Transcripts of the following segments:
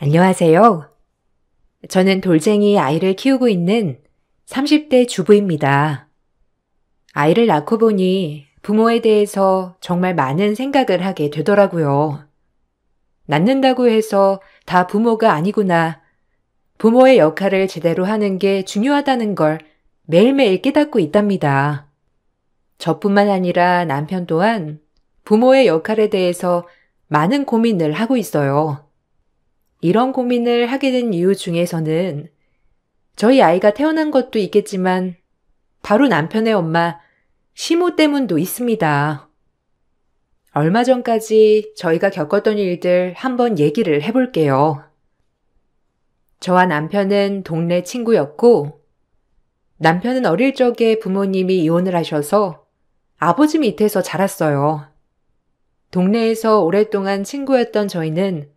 안녕하세요. 저는 돌쟁이 아이를 키우고 있는 30대 주부입니다. 아이를 낳고 보니 부모에 대해서 정말 많은 생각을 하게 되더라고요. 낳는다고 해서 다 부모가 아니구나. 부모의 역할을 제대로 하는 게 중요하다는 걸 매일매일 깨닫고 있답니다. 저뿐만 아니라 남편 또한 부모의 역할에 대해서 많은 고민을 하고 있어요. 이런 고민을 하게 된 이유 중에서는 저희 아이가 태어난 것도 있겠지만 바로 남편의 엄마 시모 때문도 있습니다. 얼마 전까지 저희가 겪었던 일들 한번 얘기를 해볼게요. 저와 남편은 동네 친구였고 남편은 어릴 적에 부모님이 이혼을 하셔서 아버지 밑에서 자랐어요. 동네에서 오랫동안 친구였던 저희는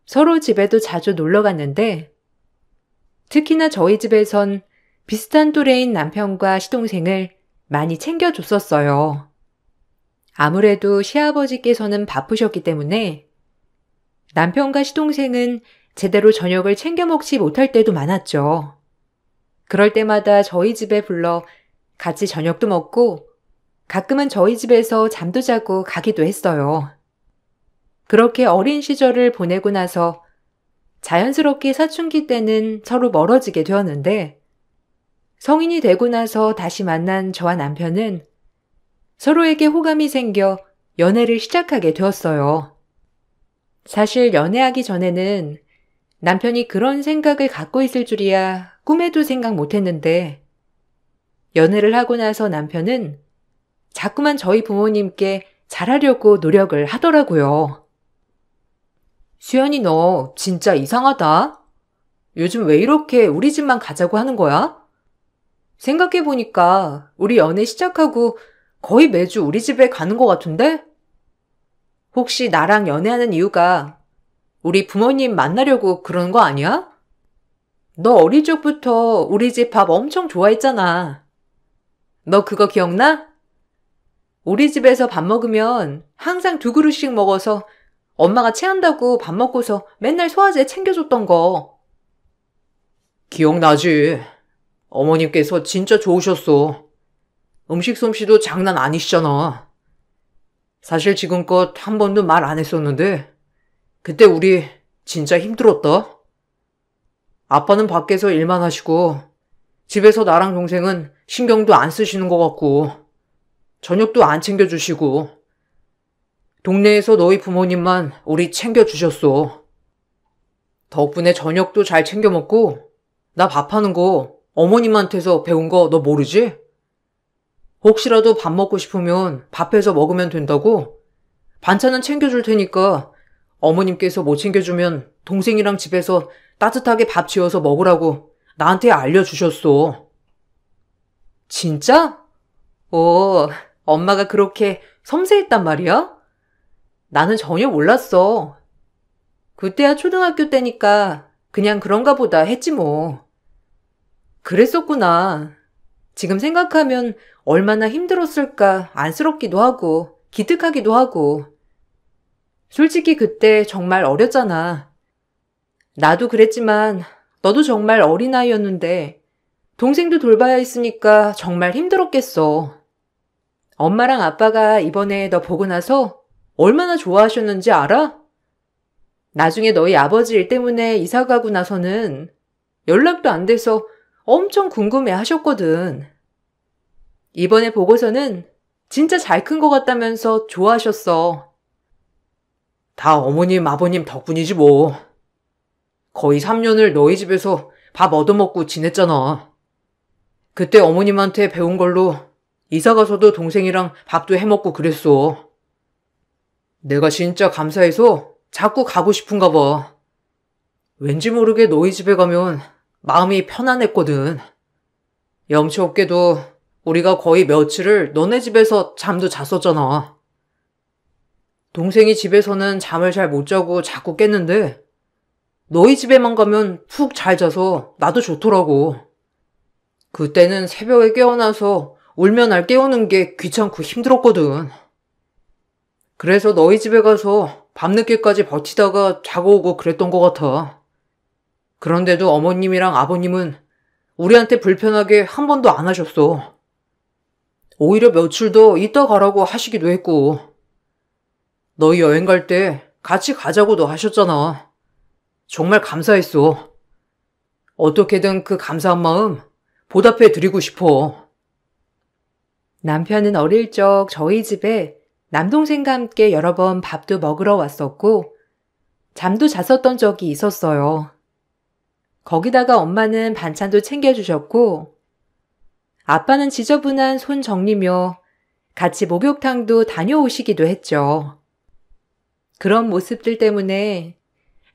서로 집에도 자주 놀러 갔는데 특히나 저희 집에선 비슷한 또래인 남편과 시동생을 많이 챙겨줬었어요. 아무래도 시아버지께서는 바쁘셨기 때문에 남편과 시동생은 제대로 저녁을 챙겨 먹지 못할 때도 많았죠. 그럴 때마다 저희 집에 불러 같이 저녁도 먹고 가끔은 저희 집에서 잠도 자고 가기도 했어요. 그렇게 어린 시절을 보내고 나서 자연스럽게 사춘기 때는 서로 멀어지게 되었는데 성인이 되고 나서 다시 만난 저와 남편은 서로에게 호감이 생겨 연애를 시작하게 되었어요. 사실 연애하기 전에는 남편이 그런 생각을 갖고 있을 줄이야 꿈에도 생각 못했는데 연애를 하고 나서 남편은 자꾸만 저희 부모님께 잘하려고 노력을 하더라고요. 수연이 너 진짜 이상하다. 요즘 왜 이렇게 우리 집만 가자고 하는 거야? 생각해보니까 우리 연애 시작하고 거의 매주 우리 집에 가는 것 같은데? 혹시 나랑 연애하는 이유가 우리 부모님 만나려고 그러는 거 아니야? 너 어릴 적부터 우리 집 밥 엄청 좋아했잖아. 너 그거 기억나? 우리 집에서 밥 먹으면 항상 2그릇씩 먹어서 엄마가 체한다고 밥 먹고서 맨날 소화제 챙겨줬던 거. 기억나지? 어머님께서 진짜 좋으셨어. 음식 솜씨도 장난 아니시잖아. 사실 지금껏 한 번도 말 안 했었는데 그때 우리 진짜 힘들었다. 아빠는 밖에서 일만 하시고 집에서 나랑 동생은 신경도 안 쓰시는 것 같고 저녁도 안 챙겨주시고 동네에서 너희 부모님만 우리 챙겨주셨어. 덕분에 저녁도 잘 챙겨 먹고 나 밥하는 거 어머님한테서 배운 거 너 모르지? 혹시라도 밥 먹고 싶으면 밥해서 먹으면 된다고 반찬은 챙겨줄 테니까 어머님께서 못 챙겨주면 동생이랑 집에서 따뜻하게 밥 지어서 먹으라고 나한테 알려주셨어. 진짜? 엄마가 그렇게 섬세했단 말이야? 나는 전혀 몰랐어. 그때야 초등학교 때니까 그냥 그런가 보다 했지 뭐. 그랬었구나. 지금 생각하면 얼마나 힘들었을까 안쓰럽기도 하고 기특하기도 하고. 솔직히 그때 정말 어렸잖아. 나도 그랬지만 너도 정말 어린아이였는데 동생도 돌봐야 했으니까 정말 힘들었겠어. 엄마랑 아빠가 이번에 너 보고 나서 얼마나 좋아하셨는지 알아? 나중에 너희 아버지 일 때문에 이사 가고 나서는 연락도 안 돼서 엄청 궁금해 하셨거든. 이번에 보고서는 진짜 잘 큰 것 같다면서 좋아하셨어. 다 어머님, 아버님 덕분이지 뭐. 거의 3년을 너희 집에서 밥 얻어먹고 지냈잖아. 그때 어머님한테 배운 걸로 이사 가서도 동생이랑 밥도 해먹고 그랬어. 내가 진짜 감사해서 자꾸 가고 싶은가 봐. 왠지 모르게 너희 집에 가면 마음이 편안했거든. 염치 없게도 우리가 거의 며칠을 너네 집에서 잠도 잤었잖아. 동생이 집에서는 잠을 잘 못 자고 자꾸 깼는데 너희 집에만 가면 푹 잘 자서 나도 좋더라고. 그때는 새벽에 깨어나서 울면 날 깨우는 게 귀찮고 힘들었거든. 그래서 너희 집에 가서 밤늦게까지 버티다가 자고 오고 그랬던 것 같아. 그런데도 어머님이랑 아버님은 우리한테 불편하게 한 번도 안 하셨어. 오히려 며칠 더 있다 가라고 하시기도 했고. 너희 여행 갈 때 같이 가자고도 하셨잖아. 정말 감사했어. 어떻게든 그 감사한 마음 보답해 드리고 싶어. 남편은 어릴 적 저희 집에 남동생과 함께 여러 번 밥도 먹으러 왔었고 잠도 잤었던 적이 있었어요. 거기다가 엄마는 반찬도 챙겨주셨고 아빠는 지저분한 손 정리며 같이 목욕탕도 다녀오시기도 했죠. 그런 모습들 때문에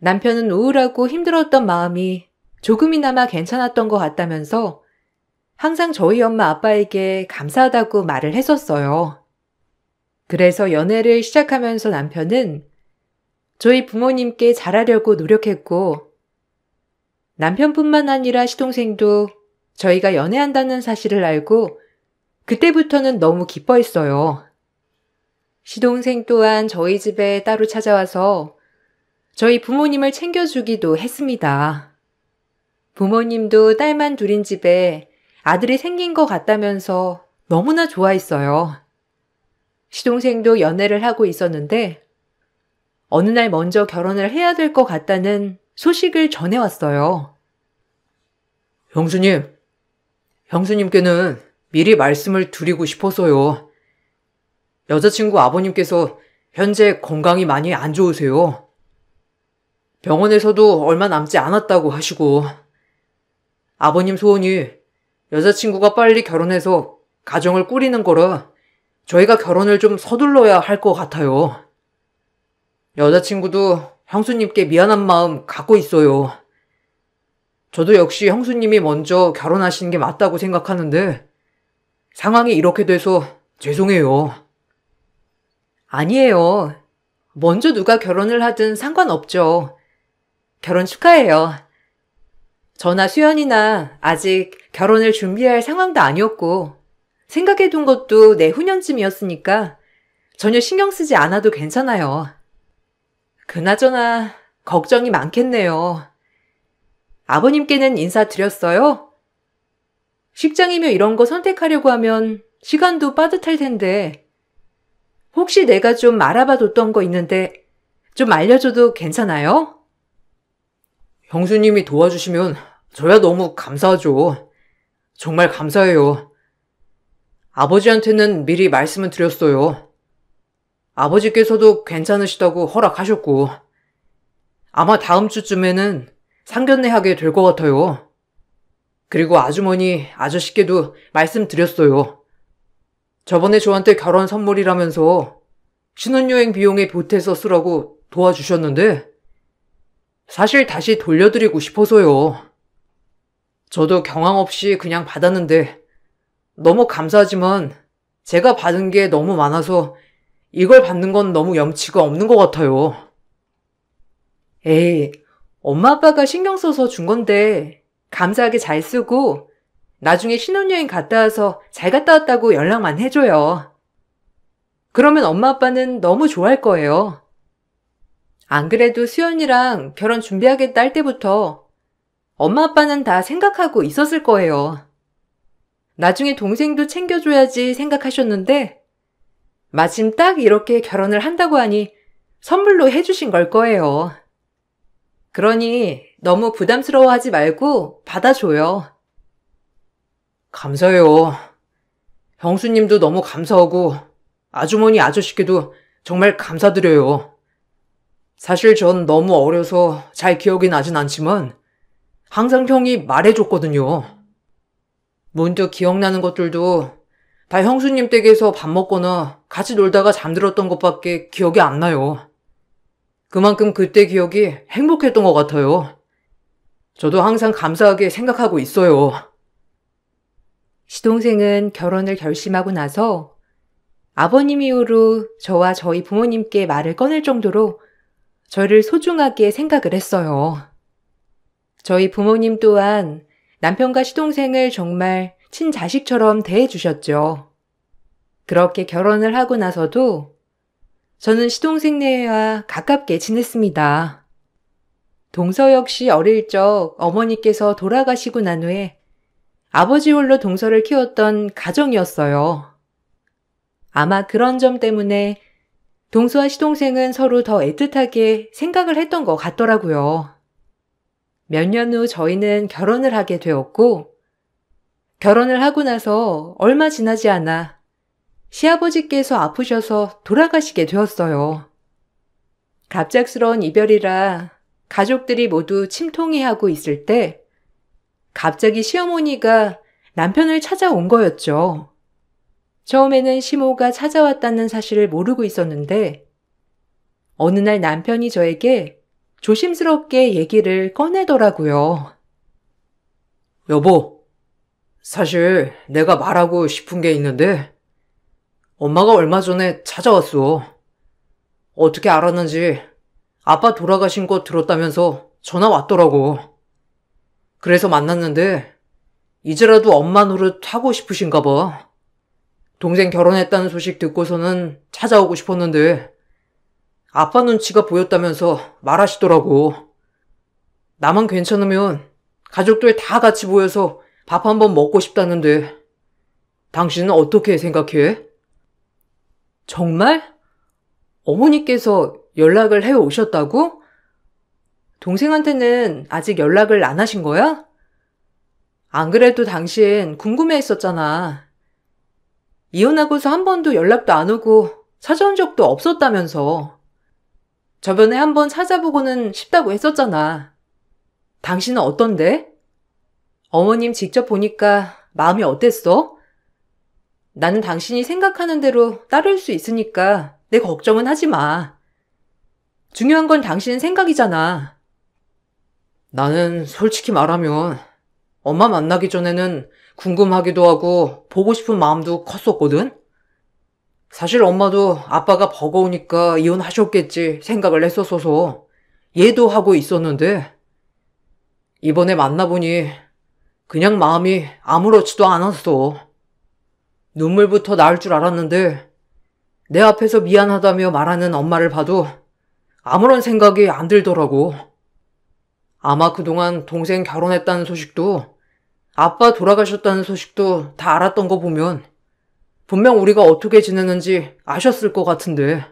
남편은 우울하고 힘들었던 마음이 조금이나마 괜찮았던 것 같다면서 항상 저희 엄마 아빠에게 감사하다고 말을 했었어요. 그래서 연애를 시작하면서 남편은 저희 부모님께 잘하려고 노력했고 남편뿐만 아니라 시동생도 저희가 연애한다는 사실을 알고 그때부터는 너무 기뻐했어요. 시동생 또한 저희 집에 따로 찾아와서 저희 부모님을 챙겨주기도 했습니다. 부모님도 딸만 둘인 집에 아들이 생긴 것 같다면서 너무나 좋아했어요. 시동생도 연애를 하고 있었는데 어느 날 먼저 결혼을 해야 될 것 같다는 소식을 전해왔어요. 형수님께는 미리 말씀을 드리고 싶어서요. 여자친구 아버님께서 현재 건강이 많이 안 좋으세요. 병원에서도 얼마 남지 않았다고 하시고 아버님 소원이 여자친구가 빨리 결혼해서 가정을 꾸리는 거라 저희가 결혼을 좀 서둘러야 할 것 같아요. 여자친구도 형수님께 미안한 마음 갖고 있어요. 저도 역시 형수님이 먼저 결혼하시는 게 맞다고 생각하는데 상황이 이렇게 돼서 죄송해요. 아니에요. 먼저 누가 결혼을 하든 상관없죠. 결혼 축하해요. 저나 수연이나 아직 결혼을 준비할 상황도 아니었고 생각해둔 것도 내후년쯤이었으니까 전혀 신경 쓰지 않아도 괜찮아요. 그나저나 걱정이 많겠네요. 아버님께는 인사드렸어요? 식장이며 이런 거 선택하려고 하면 시간도 빠듯할 텐데 혹시 내가 좀 알아봐뒀던 거 있는데 좀 알려줘도 괜찮아요? 형수님이 도와주시면 저야 너무 감사하죠. 정말 감사해요. 아버지한테는 미리 말씀을 드렸어요. 아버지께서도 괜찮으시다고 허락하셨고 아마 다음 주쯤에는 상견례 하게 될 것 같아요. 그리고 아주머니, 아저씨께도 말씀드렸어요. 저번에 저한테 결혼 선물이라면서 신혼여행 비용에 보태서 쓰라고 도와주셨는데 사실 다시 돌려드리고 싶어서요. 저도 경황 없이 그냥 받았는데 너무 감사하지만 제가 받은 게 너무 많아서 이걸 받는 건 너무 염치가 없는 것 같아요. 에이, 엄마 아빠가 신경 써서 준 건데 감사하게 잘 쓰고 나중에 신혼여행 갔다 와서 잘 갔다 왔다고 연락만 해줘요. 그러면 엄마 아빠는 너무 좋아할 거예요. 안 그래도 수연이랑 결혼 준비하겠다 할 때부터 엄마 아빠는 다 생각하고 있었을 거예요. 나중에 동생도 챙겨줘야지 생각하셨는데 마침 딱 이렇게 결혼을 한다고 하니 선물로 해주신 걸 거예요. 그러니 너무 부담스러워하지 말고 받아줘요. 감사해요. 형수님도 너무 감사하고 아주머니 아저씨께도 정말 감사드려요. 사실 전 너무 어려서 잘 기억이 나진 않지만 항상 형이 말해줬거든요. 문득 기억나는 것들도 다 형수님 댁에서 밥 먹거나 같이 놀다가 잠들었던 것밖에 기억이 안 나요. 그만큼 그때 기억이 행복했던 것 같아요. 저도 항상 감사하게 생각하고 있어요. 시동생은 결혼을 결심하고 나서 아버님 이후로 저와 저희 부모님께 말을 꺼낼 정도로 저를 소중하게 생각을 했어요. 저희 부모님 또한 남편과 시동생을 정말 친자식처럼 대해주셨죠. 그렇게 결혼을 하고 나서도 저는 시동생네와 가깝게 지냈습니다. 동서 역시 어릴 적 어머니께서 돌아가시고 난 후에 아버지 홀로 동서를 키웠던 가정이었어요. 아마 그런 점 때문에 동서와 시동생은 서로 더 애틋하게 생각을 했던 것 같더라고요. 몇 년 후 저희는 결혼을 하게 되었고, 결혼을 하고 나서 얼마 지나지 않아 시아버지께서 아프셔서 돌아가시게 되었어요. 갑작스러운 이별이라 가족들이 모두 침통해하고 있을 때 갑자기 시어머니가 남편을 찾아온 거였죠. 처음에는 시모가 찾아왔다는 사실을 모르고 있었는데 어느 날 남편이 저에게 조심스럽게 얘기를 꺼내더라고요. 여보, 사실 내가 말하고 싶은 게 있는데 엄마가 얼마 전에 찾아왔어. 어떻게 알았는지 아빠 돌아가신 거 들었다면서 전화 왔더라고. 그래서 만났는데 이제라도 엄마 노릇 하고 싶으신가 봐. 동생 결혼했다는 소식 듣고서는 찾아오고 싶었는데 아빠 눈치가 보였다면서 말하시더라고. 나만 괜찮으면 가족들 다 같이 모여서 밥 한번 먹고 싶다는데 당신은 어떻게 생각해? 정말? 어머니께서 연락을 해 오셨다고? 동생한테는 아직 연락을 안 하신 거야? 안 그래도 당신 궁금해 했었잖아. 이혼하고서 한 번도 연락도 안 오고 찾아온 적도 없었다면서. 저번에 한 번 찾아보고는 싶다고 했었잖아. 당신은 어떤데? 어머님 직접 보니까 마음이 어땠어? 나는 당신이 생각하는 대로 따를 수 있으니까 내 걱정은 하지 마. 중요한 건 당신 생각이잖아. 나는 솔직히 말하면 엄마 만나기 전에는 궁금하기도 하고 보고 싶은 마음도 컸었거든? 사실 엄마도 아빠가 버거우니까 이혼하셨겠지 생각을 했었어서 얘도 하고 있었는데 이번에 만나보니 그냥 마음이 아무렇지도 않았어. 눈물부터 나올 줄 알았는데 내 앞에서 미안하다며 말하는 엄마를 봐도 아무런 생각이 안 들더라고. 아마 그동안 동생 결혼했다는 소식도 아빠 돌아가셨다는 소식도 다 알았던 거 보면 분명 우리가 어떻게 지내는지 아셨을 것 같은데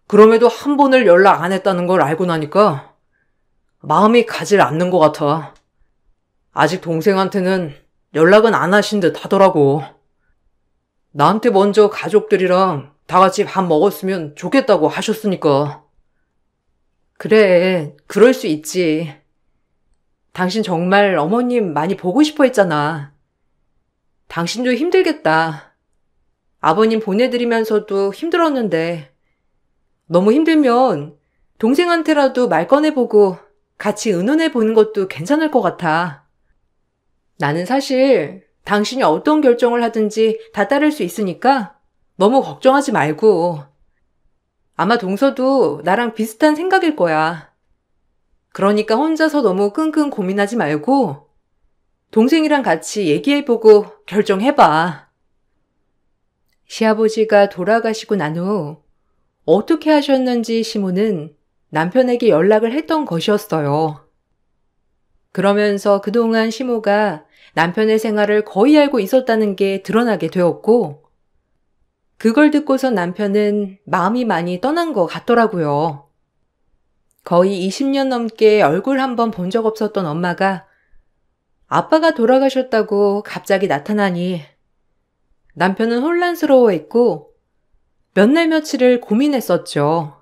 그럼에도 한 번을 연락 안 했다는 걸 알고 나니까 마음이 가질 않는 것 같아. 아직 동생한테는 연락은 안 하신 듯 하더라고. 나한테 먼저 가족들이랑 다 같이 밥 먹었으면 좋겠다고 하셨으니까. 그래, 그럴 수 있지. 당신 정말 어머님 많이 보고 싶어 했잖아. 당신도 힘들겠다. 아버님 보내드리면서도 힘들었는데 너무 힘들면 동생한테라도 말 꺼내보고 같이 의논해보는 것도 괜찮을 것 같아. 나는 사실 당신이 어떤 결정을 하든지 다 따를 수 있으니까 너무 걱정하지 말고. 아마 동서도 나랑 비슷한 생각일 거야. 그러니까 혼자서 너무 끙끙 고민하지 말고 동생이랑 같이 얘기해보고 결정해봐. 시아버지가 돌아가시고 난 후 어떻게 하셨는지 시모는 남편에게 연락을 했던 것이었어요. 그러면서 그동안 시모가 남편의 생활을 거의 알고 있었다는 게 드러나게 되었고, 그걸 듣고서 남편은 마음이 많이 떠난 것 같더라고요. 거의 20년 넘게 얼굴 한번 본 적 없었던 엄마가 아빠가 돌아가셨다고 갑자기 나타나니 남편은 혼란스러워했고 몇 날 며칠을 고민했었죠.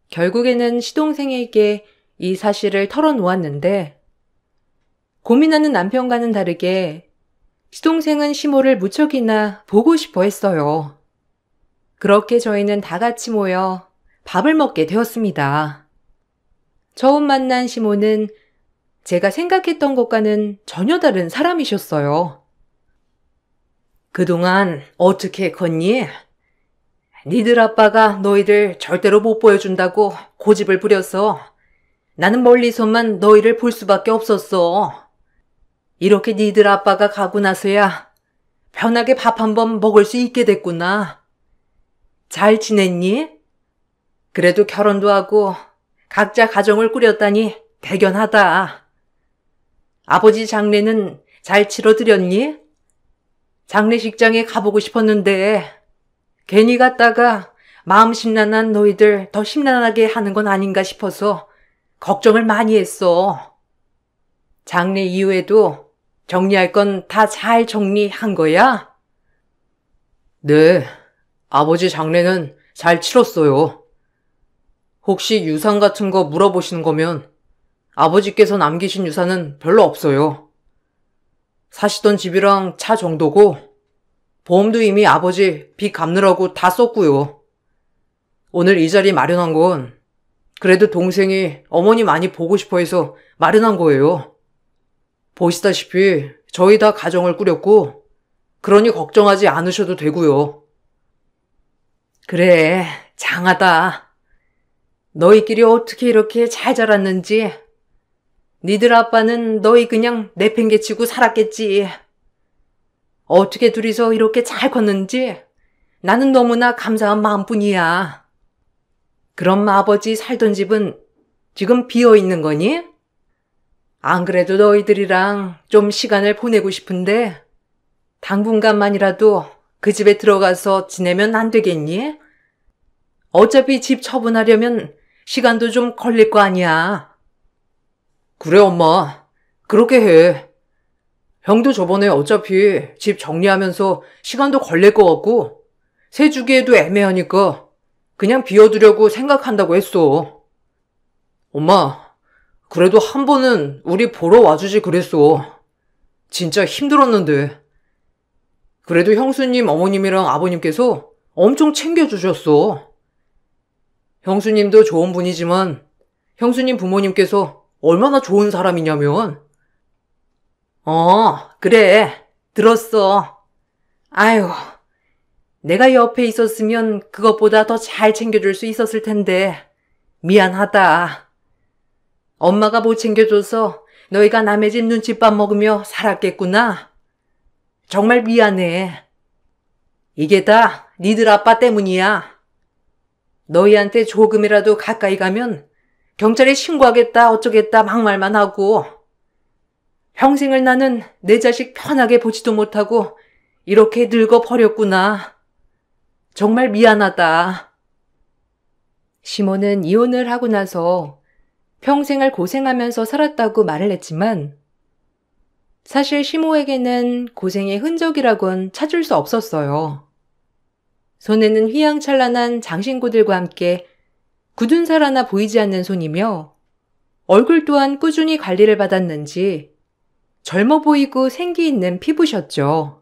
결국에는 시동생에게 이 사실을 털어놓았는데 고민하는 남편과는 다르게 시동생은 시모를 무척이나 보고 싶어 했어요. 그렇게 저희는 다 같이 모여 밥을 먹게 되었습니다. 처음 만난 시모는 제가 생각했던 것과는 전혀 다른 사람이셨어요. 그동안 어떻게 컸니? 니들 아빠가 너희를 절대로 못 보여준다고 고집을 부렸어. 나는 멀리서만 너희를 볼 수밖에 없었어. 이렇게 니들 아빠가 가고 나서야 편하게 밥 한번 먹을 수 있게 됐구나. 잘 지냈니? 그래도 결혼도 하고 각자 가정을 꾸렸다니 대견하다. 아버지 장례는 잘 치러드렸니? 장례식장에 가보고 싶었는데 괜히 갔다가 마음 심란한 너희들 더 심란하게 하는 건 아닌가 싶어서 걱정을 많이 했어. 장례 이후에도 정리할 건 다 잘 정리한 거야? 네, 아버지 장례는 잘 치렀어요. 혹시 유산 같은 거 물어보시는 거면 아버지께서 남기신 유산은 별로 없어요. 사시던 집이랑 차 정도고 보험도 이미 아버지 빚 갚느라고 다 썼고요. 오늘 이 자리 마련한 건 그래도 동생이 어머니 많이 보고 싶어 해서 마련한 거예요. 보시다시피 저희 다 가정을 꾸렸고 그러니 걱정하지 않으셔도 되고요. 그래, 장하다. 너희끼리 어떻게 이렇게 잘 자랐는지. 니들 아빠는 너희 그냥 내팽개치고 살았겠지. 어떻게 둘이서 이렇게 잘 컸는지 나는 너무나 감사한 마음뿐이야. 그럼 아버지 살던 집은 지금 비어있는 거니? 안 그래도 너희들이랑 좀 시간을 보내고 싶은데 당분간만이라도 그 집에 들어가서 지내면 안 되겠니? 어차피 집 처분하려면 시간도 좀 걸릴 거 아니야. 그래, 엄마. 그렇게 해. 형도 저번에 어차피 집 정리하면서 시간도 걸릴 것 같고 새 주기에도 애매하니까 그냥 비워두려고 생각한다고 했어. 엄마, 그래도 한 번은 우리 보러 와주지 그랬어. 진짜 힘들었는데. 그래도 형수님 어머님이랑 아버님께서 엄청 챙겨주셨어. 형수님도 좋은 분이지만 형수님 부모님께서 얼마나 좋은 사람이냐면. 그래. 들었어. 아유, 내가 옆에 있었으면 그것보다 더 잘 챙겨줄 수 있었을 텐데 미안하다. 엄마가 못 챙겨줘서 너희가 남의 집 눈칫밥 먹으며 살았겠구나. 정말 미안해. 이게 다 니들 아빠 때문이야. 너희한테 조금이라도 가까이 가면 경찰에 신고하겠다 어쩌겠다 막말만 하고 평생을 나는 내 자식 편하게 보지도 못하고 이렇게 늙어 버렸구나. 정말 미안하다. 시모는 이혼을 하고 나서 평생을 고생하면서 살았다고 말을 했지만 사실 시모에게는 고생의 흔적이라곤 찾을 수 없었어요. 손에는 휘황찬란한 장신구들과 함께 굳은 살 하나 보이지 않는 손이며 얼굴 또한 꾸준히 관리를 받았는지 젊어 보이고 생기 있는 피부셨죠.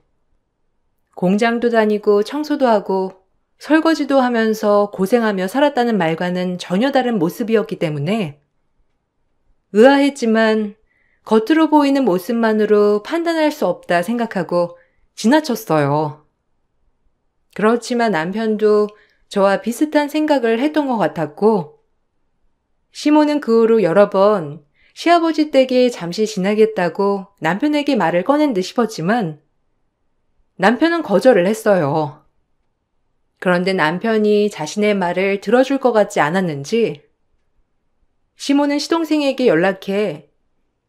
공장도 다니고 청소도 하고 설거지도 하면서 고생하며 살았다는 말과는 전혀 다른 모습이었기 때문에 의아했지만 겉으로 보이는 모습만으로 판단할 수 없다 생각하고 지나쳤어요. 그렇지만 남편도 저와 비슷한 생각을 했던 것 같았고 시모는 그 후로 여러 번 시아버지 댁에 잠시 지나겠다고 남편에게 말을 꺼낸 듯 싶었지만 남편은 거절을 했어요. 그런데 남편이 자신의 말을 들어줄 것 같지 않았는지 시모는 시동생에게 연락해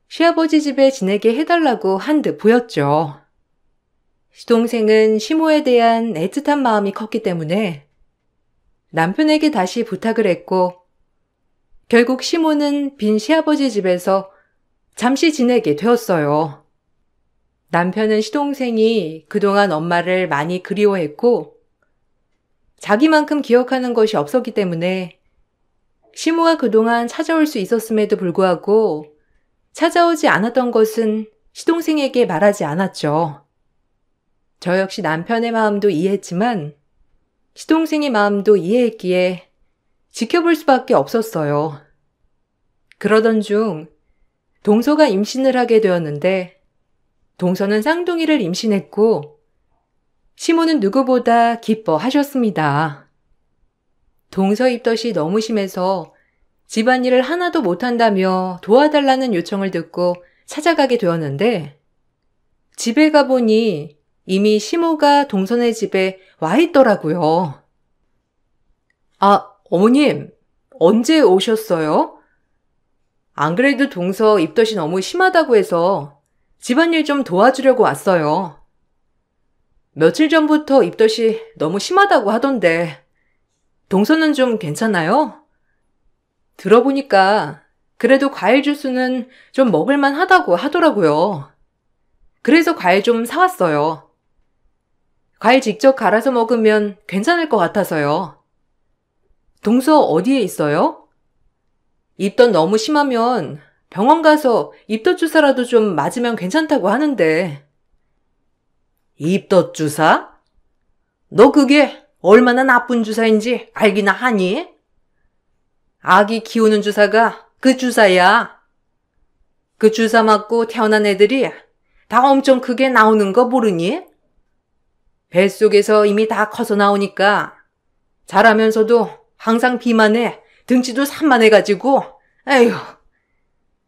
시아버지 집에 지내게 해달라고 한 듯 보였죠. 시동생은 시모에 대한 애틋한 마음이 컸기 때문에 남편에게 다시 부탁을 했고 결국 시모는 빈 시아버지 집에서 잠시 지내게 되었어요. 남편은 시동생이 그동안 엄마를 많이 그리워했고 자기만큼 기억하는 것이 없었기 때문에 시모가 그동안 찾아올 수 있었음에도 불구하고 찾아오지 않았던 것은 시동생에게 말하지 않았죠. 저 역시 남편의 마음도 이해했지만 시동생의 마음도 이해했기에 지켜볼 수밖에 없었어요. 그러던 중 동서가 임신을 하게 되었는데 동서는 쌍둥이를 임신했고 시모는 누구보다 기뻐하셨습니다. 동서 입덧이 너무 심해서 집안일을 하나도 못한다며 도와달라는 요청을 듣고 찾아가게 되었는데 집에 가보니 이미 시모가 동서네 집에 와 있더라고요. 아, 어머님, 언제 오셨어요? 안 그래도 동서 입덧이 너무 심하다고 해서 집안일 좀 도와주려고 왔어요. 며칠 전부터 입덧이 너무 심하다고 하던데, 동서는 좀 괜찮아요? 들어보니까 그래도 과일 주스는 좀 먹을만 하다고 하더라고요. 그래서 과일 좀 사왔어요. 과일 직접 갈아서 먹으면 괜찮을 것 같아서요. 동서 어디에 있어요? 입덧 너무 심하면 병원 가서 입덧 주사라도 좀 맞으면 괜찮다고 하는데. 입덧 주사? 너 그게 얼마나 나쁜 주사인지 알기나 하니? 아기 키우는 주사가 그 주사야. 그 주사 맞고 태어난 애들이 다 엄청 크게 나오는 거 모르니? 뱃속에서 이미 다 커서 나오니까 자라면서도 항상 비만해 등치도 산만해가지고 에휴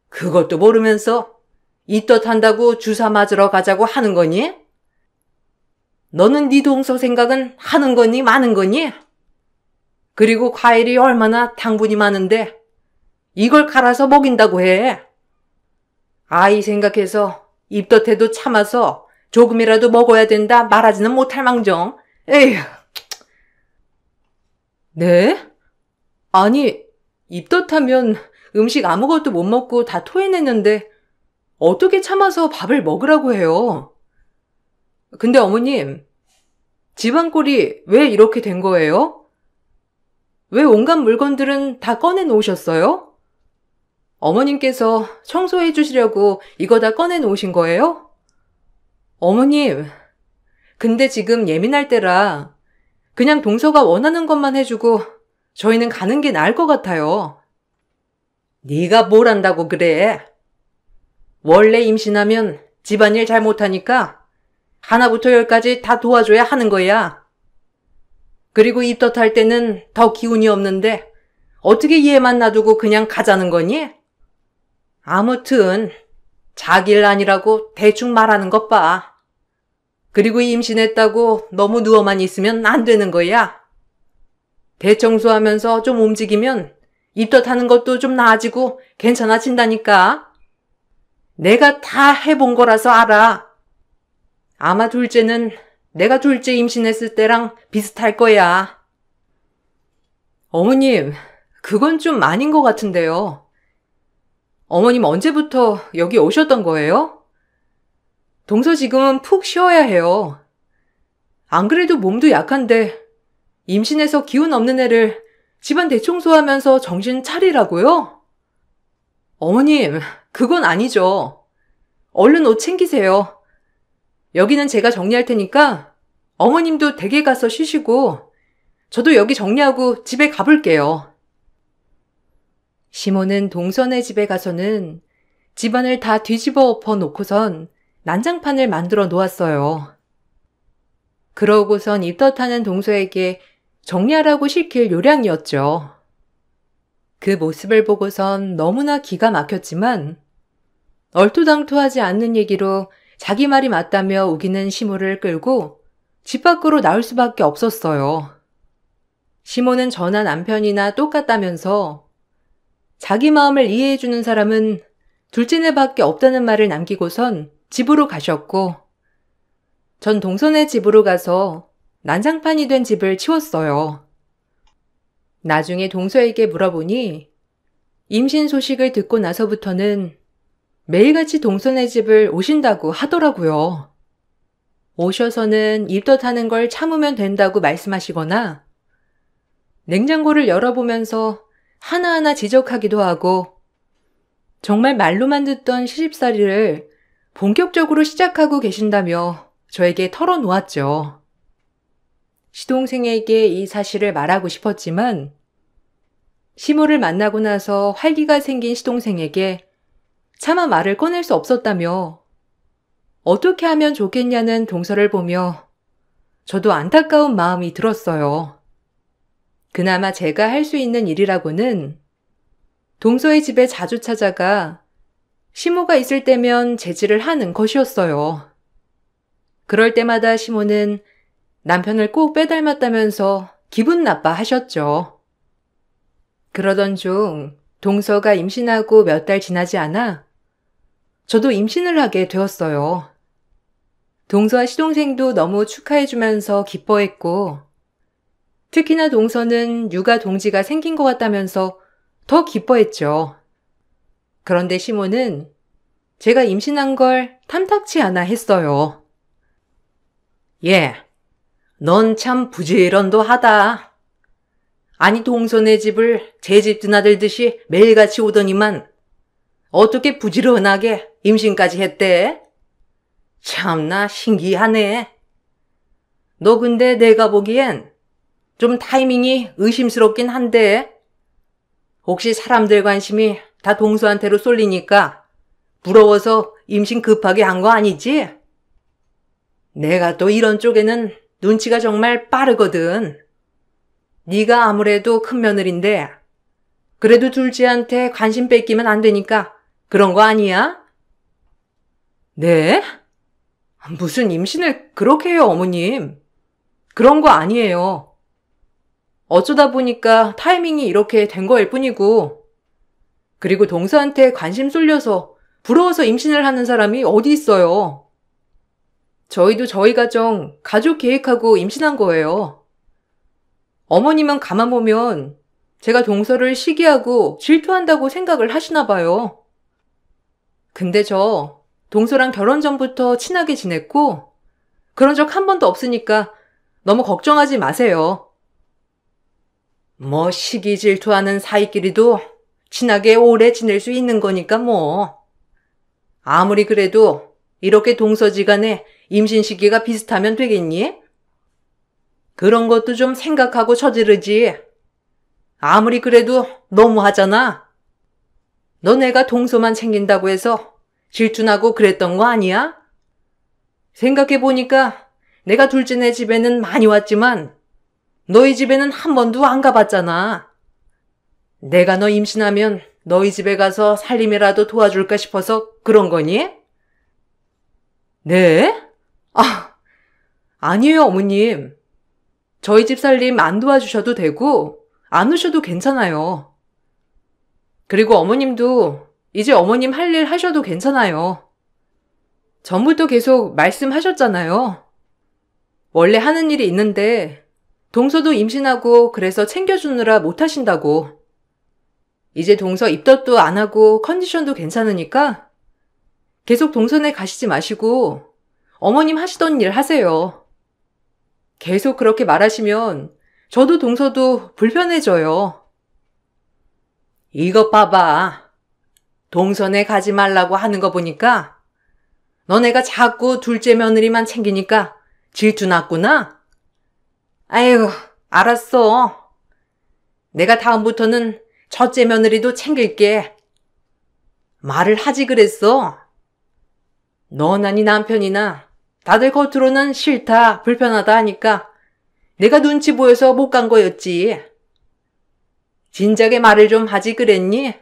그것도 모르면서 입덧한다고 주사 맞으러 가자고 하는 거니? 너는 네 동서 생각은 하는 거니 마는 거니? 그리고 과일이 얼마나 당분이 많은데 이걸 갈아서 먹인다고 해. 아이 생각해서 입덧해도 참아서 조금이라도 먹어야 된다 말하지는 못할 망정. 에휴. 네? 아니, 입덧하면 음식 아무것도 못 먹고 다 토해내는데 어떻게 참아서 밥을 먹으라고 해요? 근데 어머님, 집안 꼴이 왜 이렇게 된 거예요? 왜 온갖 물건들은 다 꺼내 놓으셨어요? 어머님께서 청소해 주시려고 이거 다 꺼내 놓으신 거예요? 어머님, 근데 지금 예민할 때라 그냥 동서가 원하는 것만 해주고 저희는 가는 게 나을 것 같아요. 네가 뭘 안다고 그래? 원래 임신하면 집안일 잘 못하니까 하나부터 열까지 다 도와줘야 하는 거야. 그리고 입덧할 때는 더 기운이 없는데 어떻게 얘만 놔두고 그냥 가자는 거니? 아무튼 자기 일 아니라고 대충 말하는 것 봐. 그리고 임신했다고 너무 누워만 있으면 안 되는 거야. 대청소하면서 좀 움직이면 입덧하는 것도 좀 나아지고 괜찮아진다니까. 내가 다 해본 거라서 알아. 아마 둘째는 내가 둘째 임신했을 때랑 비슷할 거야. 어머님, 그건 좀 아닌 것 같은데요. 어머님 언제부터 여기 오셨던 거예요? 동서 지금은 푹 쉬어야 해요. 안 그래도 몸도 약한데 임신해서 기운 없는 애를 집안 대청소하면서 정신 차리라고요? 어머님, 그건 아니죠. 얼른 옷 챙기세요. 여기는 제가 정리할 테니까 어머님도 댁에 가서 쉬시고 저도 여기 정리하고 집에 가볼게요. 시모는 동선의 집에 가서는 집안을 다 뒤집어 엎어 놓고선 난장판을 만들어 놓았어요. 그러고선 입덧하는 동서에게 정리하라고 시킬 요량이었죠. 그 모습을 보고선 너무나 기가 막혔지만 얼토당토하지 않는 얘기로 자기 말이 맞다며 우기는 시모를 끌고 집 밖으로 나올 수밖에 없었어요. 시모는 저나 남편이나 똑같다면서 자기 마음을 이해해주는 사람은 둘째네밖에 없다는 말을 남기고선 집으로 가셨고 전 동선의 집으로 가서 난장판이 된 집을 치웠어요. 나중에 동서에게 물어보니 임신 소식을 듣고 나서부터는 매일같이 동선의 집을 오신다고 하더라고요. 오셔서는 입덧하는 걸 참으면 된다고 말씀하시거나 냉장고를 열어보면서 하나하나 지적하기도 하고 정말 말로만 듣던 시집살이를 본격적으로 시작하고 계신다며 저에게 털어놓았죠. 시동생에게 이 사실을 말하고 싶었지만 시모를 만나고 나서 활기가 생긴 시동생에게 차마 말을 꺼낼 수 없었다며 어떻게 하면 좋겠냐는 동서를 보며 저도 안타까운 마음이 들었어요. 그나마 제가 할 수 있는 일이라고는 동서의 집에 자주 찾아가 시모가 있을 때면 제지를 하는 것이었어요. 그럴 때마다 시모는 남편을 꼭 빼닮았다면서 기분 나빠 하셨죠. 그러던 중 동서가 임신하고 몇 달 지나지 않아 저도 임신을 하게 되었어요. 동서와 시동생도 너무 축하해주면서 기뻐했고, 특히나 동서는 육아 동지가 생긴 것 같다면서 더 기뻐했죠. 그런데 시모는 제가 임신한 걸 탐탁치 않아 했어요. 예, 넌 참 부지런도 하다. 아니 동서네 집을 제 집 드나들듯이 매일같이 오더니만 어떻게 부지런하게 임신까지 했대? 참나 신기하네. 너 근데 내가 보기엔 좀 타이밍이 의심스럽긴 한데 혹시 사람들 관심이 다 동서한테로 쏠리니까 부러워서 임신 급하게 한 거 아니지? 내가 또 이런 쪽에는 눈치가 정말 빠르거든. 네가 아무래도 큰 며느린데 그래도 둘째한테 관심 뺏기면 안 되니까 그런 거 아니야? 네? 무슨 임신을 그렇게 해요, 어머님. 그런 거 아니에요. 어쩌다 보니까 타이밍이 이렇게 된 거일 뿐이고, 그리고 동서한테 관심 쏠려서 부러워서 임신을 하는 사람이 어디 있어요. 저희도 저희 가족 계획하고 임신한 거예요. 어머님은 가만 보면 제가 동서를 시기하고 질투한다고 생각을 하시나 봐요. 근데 저 동서랑 결혼 전부터 친하게 지냈고 그런 적 한 번도 없으니까 너무 걱정하지 마세요. 뭐 시기 질투하는 사이끼리도 친하게 오래 지낼 수 있는 거니까 뭐. 아무리 그래도 이렇게 동서지간에 임신 시기가 비슷하면 되겠니? 그런 것도 좀 생각하고 저지르지. 아무리 그래도 너무하잖아. 너 내가 동서만 챙긴다고 해서 질투나고 그랬던 거 아니야? 생각해보니까 내가 둘째네 집에는 많이 왔지만 너희 집에는 한 번도 안 가봤잖아. 내가 너 임신하면 너희 집에 가서 살림이라도 도와줄까 싶어서 그런 거니? 네? 아니에요, 어머님. 저희 집 살림 안 도와주셔도 되고 안 오셔도 괜찮아요. 그리고 어머님도 이제 어머님 할 일 하셔도 괜찮아요. 전부터 계속 말씀하셨잖아요. 원래 하는 일이 있는데 동서도 임신하고 그래서 챙겨주느라 못하신다고. 이제 동서 입덧도 안 하고 컨디션도 괜찮으니까 계속 동서네 가시지 마시고 어머님 하시던 일 하세요. 계속 그렇게 말하시면 저도 동서도 불편해져요. 이것 봐봐. 동서네 가지 말라고 하는 거 보니까 너네가 자꾸 둘째 며느리만 챙기니까 질투 났구나? 아이고, 알았어. 내가 다음부터는 첫째 며느리도 챙길게. 말을 하지 그랬어. 너나 네 남편이나 다들 겉으로는 싫다, 불편하다 하니까 내가 눈치 보여서 못 간 거였지. 진작에 말을 좀 하지 그랬니?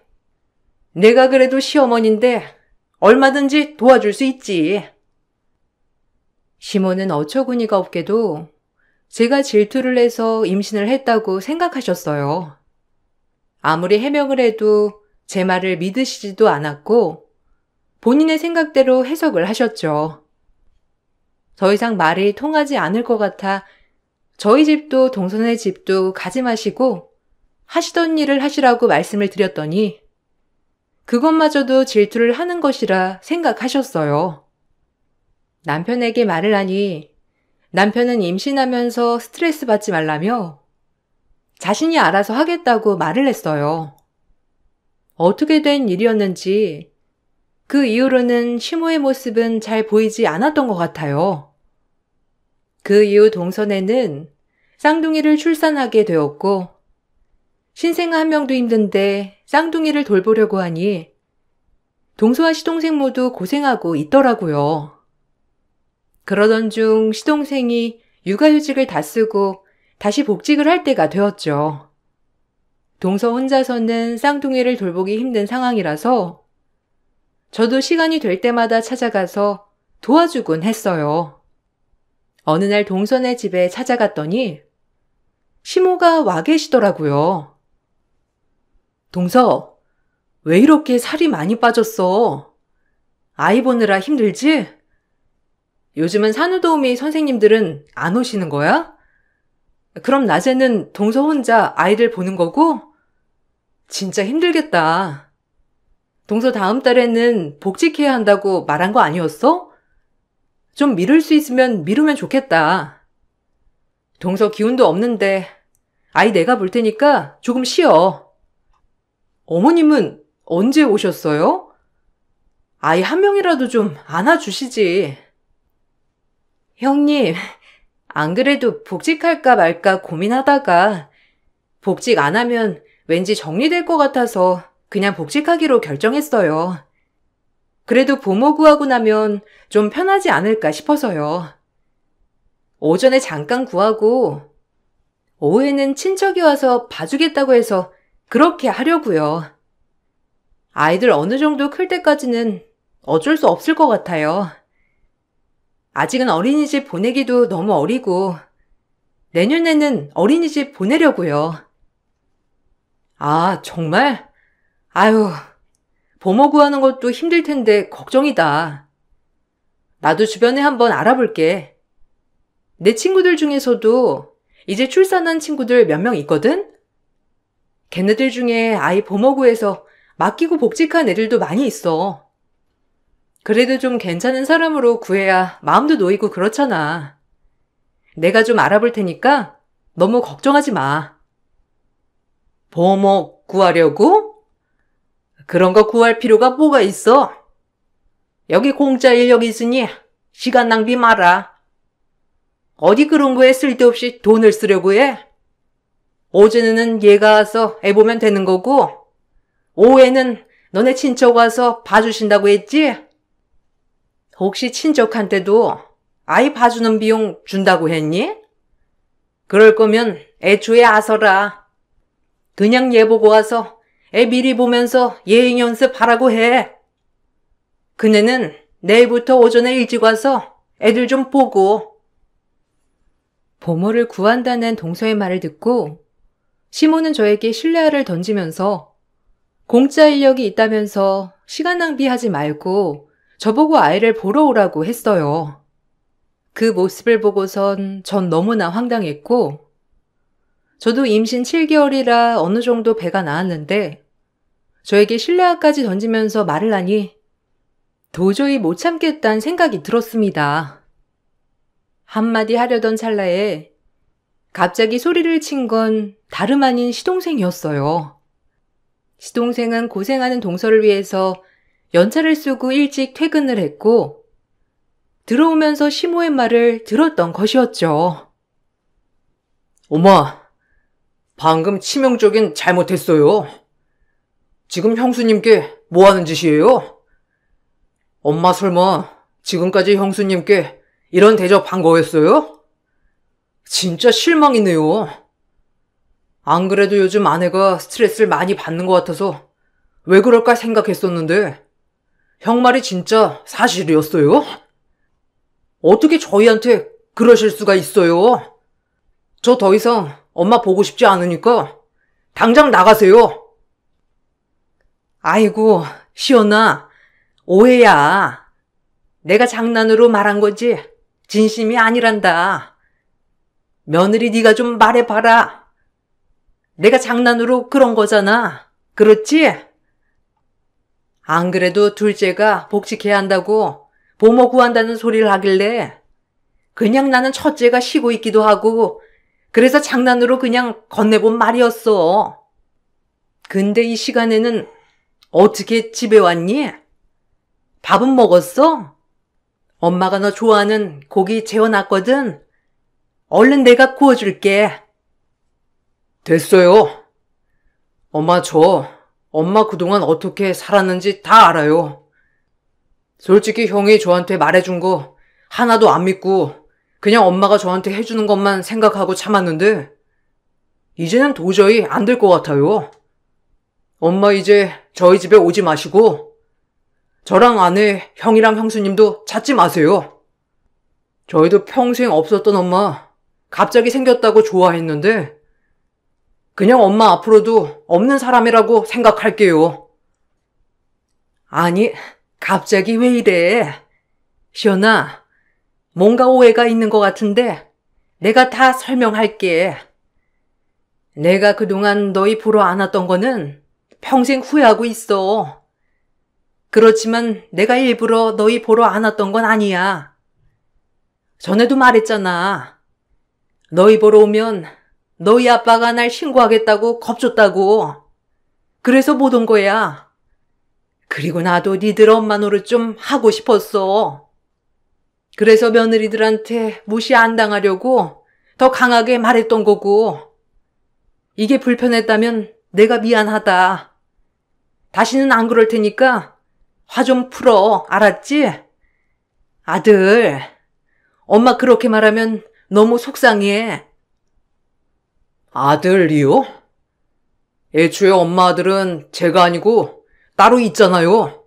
내가 그래도 시어머니인데 얼마든지 도와줄 수 있지. 시모는 어처구니가 없게도 제가 질투를 해서 임신을 했다고 생각하셨어요. 아무리 해명을 해도 제 말을 믿으시지도 않았고 본인의 생각대로 해석을 하셨죠. 더 이상 말이 통하지 않을 것 같아 저희 집도 동서네 집도 가지 마시고 하시던 일을 하시라고 말씀을 드렸더니 그것마저도 질투를 하는 것이라 생각하셨어요. 남편에게 말을 하니 남편은 임신하면서 스트레스 받지 말라며 자신이 알아서 하겠다고 말을 했어요. 어떻게 된 일이었는지 그 이후로는 시모의 모습은 잘 보이지 않았던 것 같아요. 그 이후 동서네는 쌍둥이를 출산하게 되었고 신생 한 명도 힘든데 쌍둥이를 돌보려고 하니 동서와 시동생 모두 고생하고 있더라고요. 그러던 중 시동생이 육아휴직을 다 쓰고 다시 복직을 할 때가 되었죠. 동서 혼자서는 쌍둥이를 돌보기 힘든 상황이라서 저도 시간이 될 때마다 찾아가서 도와주곤 했어요. 어느 날 동서네 집에 찾아갔더니 시모가 와 계시더라고요. 동서, 왜 이렇게 살이 많이 빠졌어? 아이 보느라 힘들지? 요즘은 산후도우미 선생님들은 안 오시는 거야? 그럼 낮에는 동서 혼자 아이들 보는 거고? 진짜 힘들겠다. 동서 다음 달에는 복직해야 한다고 말한 거 아니었어? 좀 미룰 수 있으면 미루면 좋겠다. 동서 기운도 없는데 아이 내가 볼 테니까 조금 쉬어. 어머님은 언제 오셨어요? 아이 한 명이라도 좀 안아주시지. 형님, 안 그래도 복직할까 말까 고민하다가 복직 안 하면 왠지 정리될 것 같아서 그냥 복직하기로 결정했어요. 그래도 보모 구하고 나면 좀 편하지 않을까 싶어서요. 오전에 잠깐 구하고 오후에는 친척이 와서 봐주겠다고 해서 그렇게 하려고요. 아이들 어느 정도 클 때까지는 어쩔 수 없을 것 같아요. 아직은 어린이집 보내기도 너무 어리고 내년에는 어린이집 보내려고요. 아, 정말? 아유, 보모 구하는 것도 힘들 텐데 걱정이다. 나도 주변에 한번 알아볼게. 내 친구들 중에서도 이제 출산한 친구들 몇 명 있거든? 걔네들 중에 아이 보모 구해서 맡기고 복직한 애들도 많이 있어. 그래도 좀 괜찮은 사람으로 구해야 마음도 놓이고 그렇잖아. 내가 좀 알아볼 테니까 너무 걱정하지 마. 보모 구하려고? 그런 거 구할 필요가 뭐가 있어? 여기 공짜 인력 있으니 시간 낭비 마라. 어디 그런 거에 쓸데없이 돈을 쓰려고 해? 오전에는 얘가 와서 애 보면 되는 거고 오후에는 너네 친척 와서 봐주신다고 했지? 혹시 친척한테도 아이 봐주는 비용 준다고 했니? 그럴 거면 애초에 아서라. 그냥 얘 보고 와서 애 미리 보면서 예행 연습하라고 해. 그네는 내일부터 오전에 일찍 와서 애들 좀 보고. 보모를 구한다는 동서의 말을 듣고 시모는 저에게 신뢰를 던지면서 공짜 인력이 있다면서 시간 낭비하지 말고 저보고 아이를 보러 오라고 했어요. 그 모습을 보고선 전 너무나 황당했고 저도 임신 7개월이라 어느 정도 배가 나왔는데 저에게 신뢰까지 던지면서 말을 하니 도저히 못 참겠다는 생각이 들었습니다. 한마디 하려던 찰나에 갑자기 소리를 친 건 다름 아닌 시동생이었어요. 시동생은 고생하는 동서를 위해서 연차를 쓰고 일찍 퇴근을 했고 들어오면서 시모의 말을 들었던 것이었죠. 엄마, 방금 치명적인 잘못했어요. 지금 형수님께 뭐 하는 짓이에요? 엄마 설마 지금까지 형수님께 이런 대접한 거였어요? 진짜 실망이네요. 안 그래도 요즘 아내가 스트레스를 많이 받는 것 같아서 왜 그럴까 생각했었는데 형 말이 진짜 사실이었어요? 어떻게 저희한테 그러실 수가 있어요? 저 더 이상 엄마 보고 싶지 않으니까 당장 나가세요. 아이고, 시연아, 오해야. 내가 장난으로 말한 거지 진심이 아니란다. 며느리 네가 좀 말해봐라. 내가 장난으로 그런 거잖아. 그렇지? 안 그래도 둘째가 복직해야 한다고 보모 구한다는 소리를 하길래 그냥 나는 첫째가 쉬고 있기도 하고 그래서 장난으로 그냥 건네본 말이었어. 근데 이 시간에는 어떻게 집에 왔니? 밥은 먹었어? 엄마가 너 좋아하는 고기 재워놨거든. 얼른 내가 구워줄게. 됐어요. 엄마 그동안 어떻게 살았는지 다 알아요. 솔직히 형이 저한테 말해준 거 하나도 안 믿고 그냥 엄마가 저한테 해주는 것만 생각하고 참았는데 이제는 도저히 안 될 것 같아요. 엄마 이제 저희 집에 오지 마시고 저랑 아내, 형이랑 형수님도 찾지 마세요. 저희도 평생 없었던 엄마 갑자기 생겼다고 좋아했는데 그냥 엄마 앞으로도 없는 사람이라고 생각할게요. 아니, 갑자기 왜 이래? 시연아, 뭔가 오해가 있는 것 같은데 내가 다 설명할게. 내가 그동안 너희 보러 안 왔던 거는 평생 후회하고 있어. 그렇지만 내가 일부러 너희 보러 안 왔던 건 아니야. 전에도 말했잖아. 너희 보러 오면 너희 아빠가 날 신고하겠다고 겁줬다고. 그래서 못 온 거야. 그리고 나도 니들 엄마 노릇 좀 하고 싶었어. 그래서 며느리들한테 무시 안 당하려고 더 강하게 말했던 거고. 이게 불편했다면 내가 미안하다. 다시는 안 그럴 테니까 화 좀 풀어. 알았지? 아들, 엄마 그렇게 말하면 너무 속상해. 아들이요? 애초에 엄마 아들은 제가 아니고 따로 있잖아요.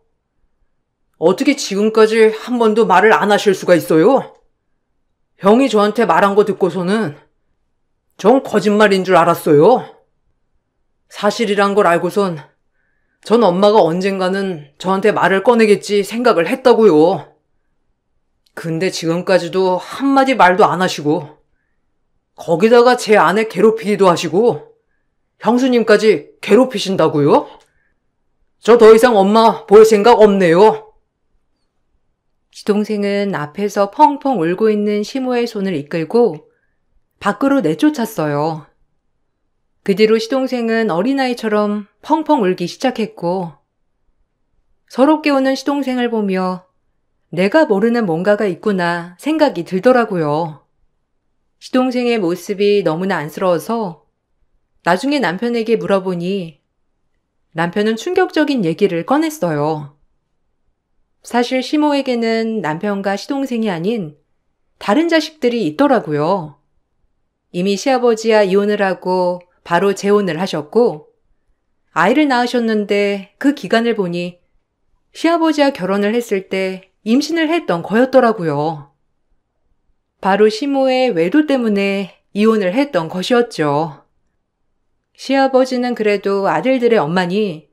어떻게 지금까지 한 번도 말을 안 하실 수가 있어요? 형이 저한테 말한 거 듣고서는 전 거짓말인 줄 알았어요. 사실이란 걸 알고선 전 엄마가 언젠가는 저한테 말을 꺼내겠지 생각을 했다고요. 근데 지금까지도 한마디 말도 안 하시고 거기다가 제 아내 괴롭히기도 하시고 형수님까지 괴롭히신다고요? 저 더 이상 엄마 볼 생각 없네요. 시동생은 앞에서 펑펑 울고 있는 시모의 손을 이끌고 밖으로 내쫓았어요. 그 뒤로 시동생은 어린아이처럼 펑펑 울기 시작했고, 서럽게 우는 시동생을 보며 내가 모르는 뭔가가 있구나 생각이 들더라고요. 시동생의 모습이 너무나 안쓰러워서 나중에 남편에게 물어보니 남편은 충격적인 얘기를 꺼냈어요. 사실 시모에게는 남편과 시동생이 아닌 다른 자식들이 있더라고요. 이미 시아버지와 이혼을 하고 바로 재혼을 하셨고, 아이를 낳으셨는데 그 기간을 보니 시아버지와 결혼을 했을 때 임신을 했던 거였더라고요. 바로 시모의 외도 때문에 이혼을 했던 것이었죠. 시아버지는 그래도 아들들의 엄마니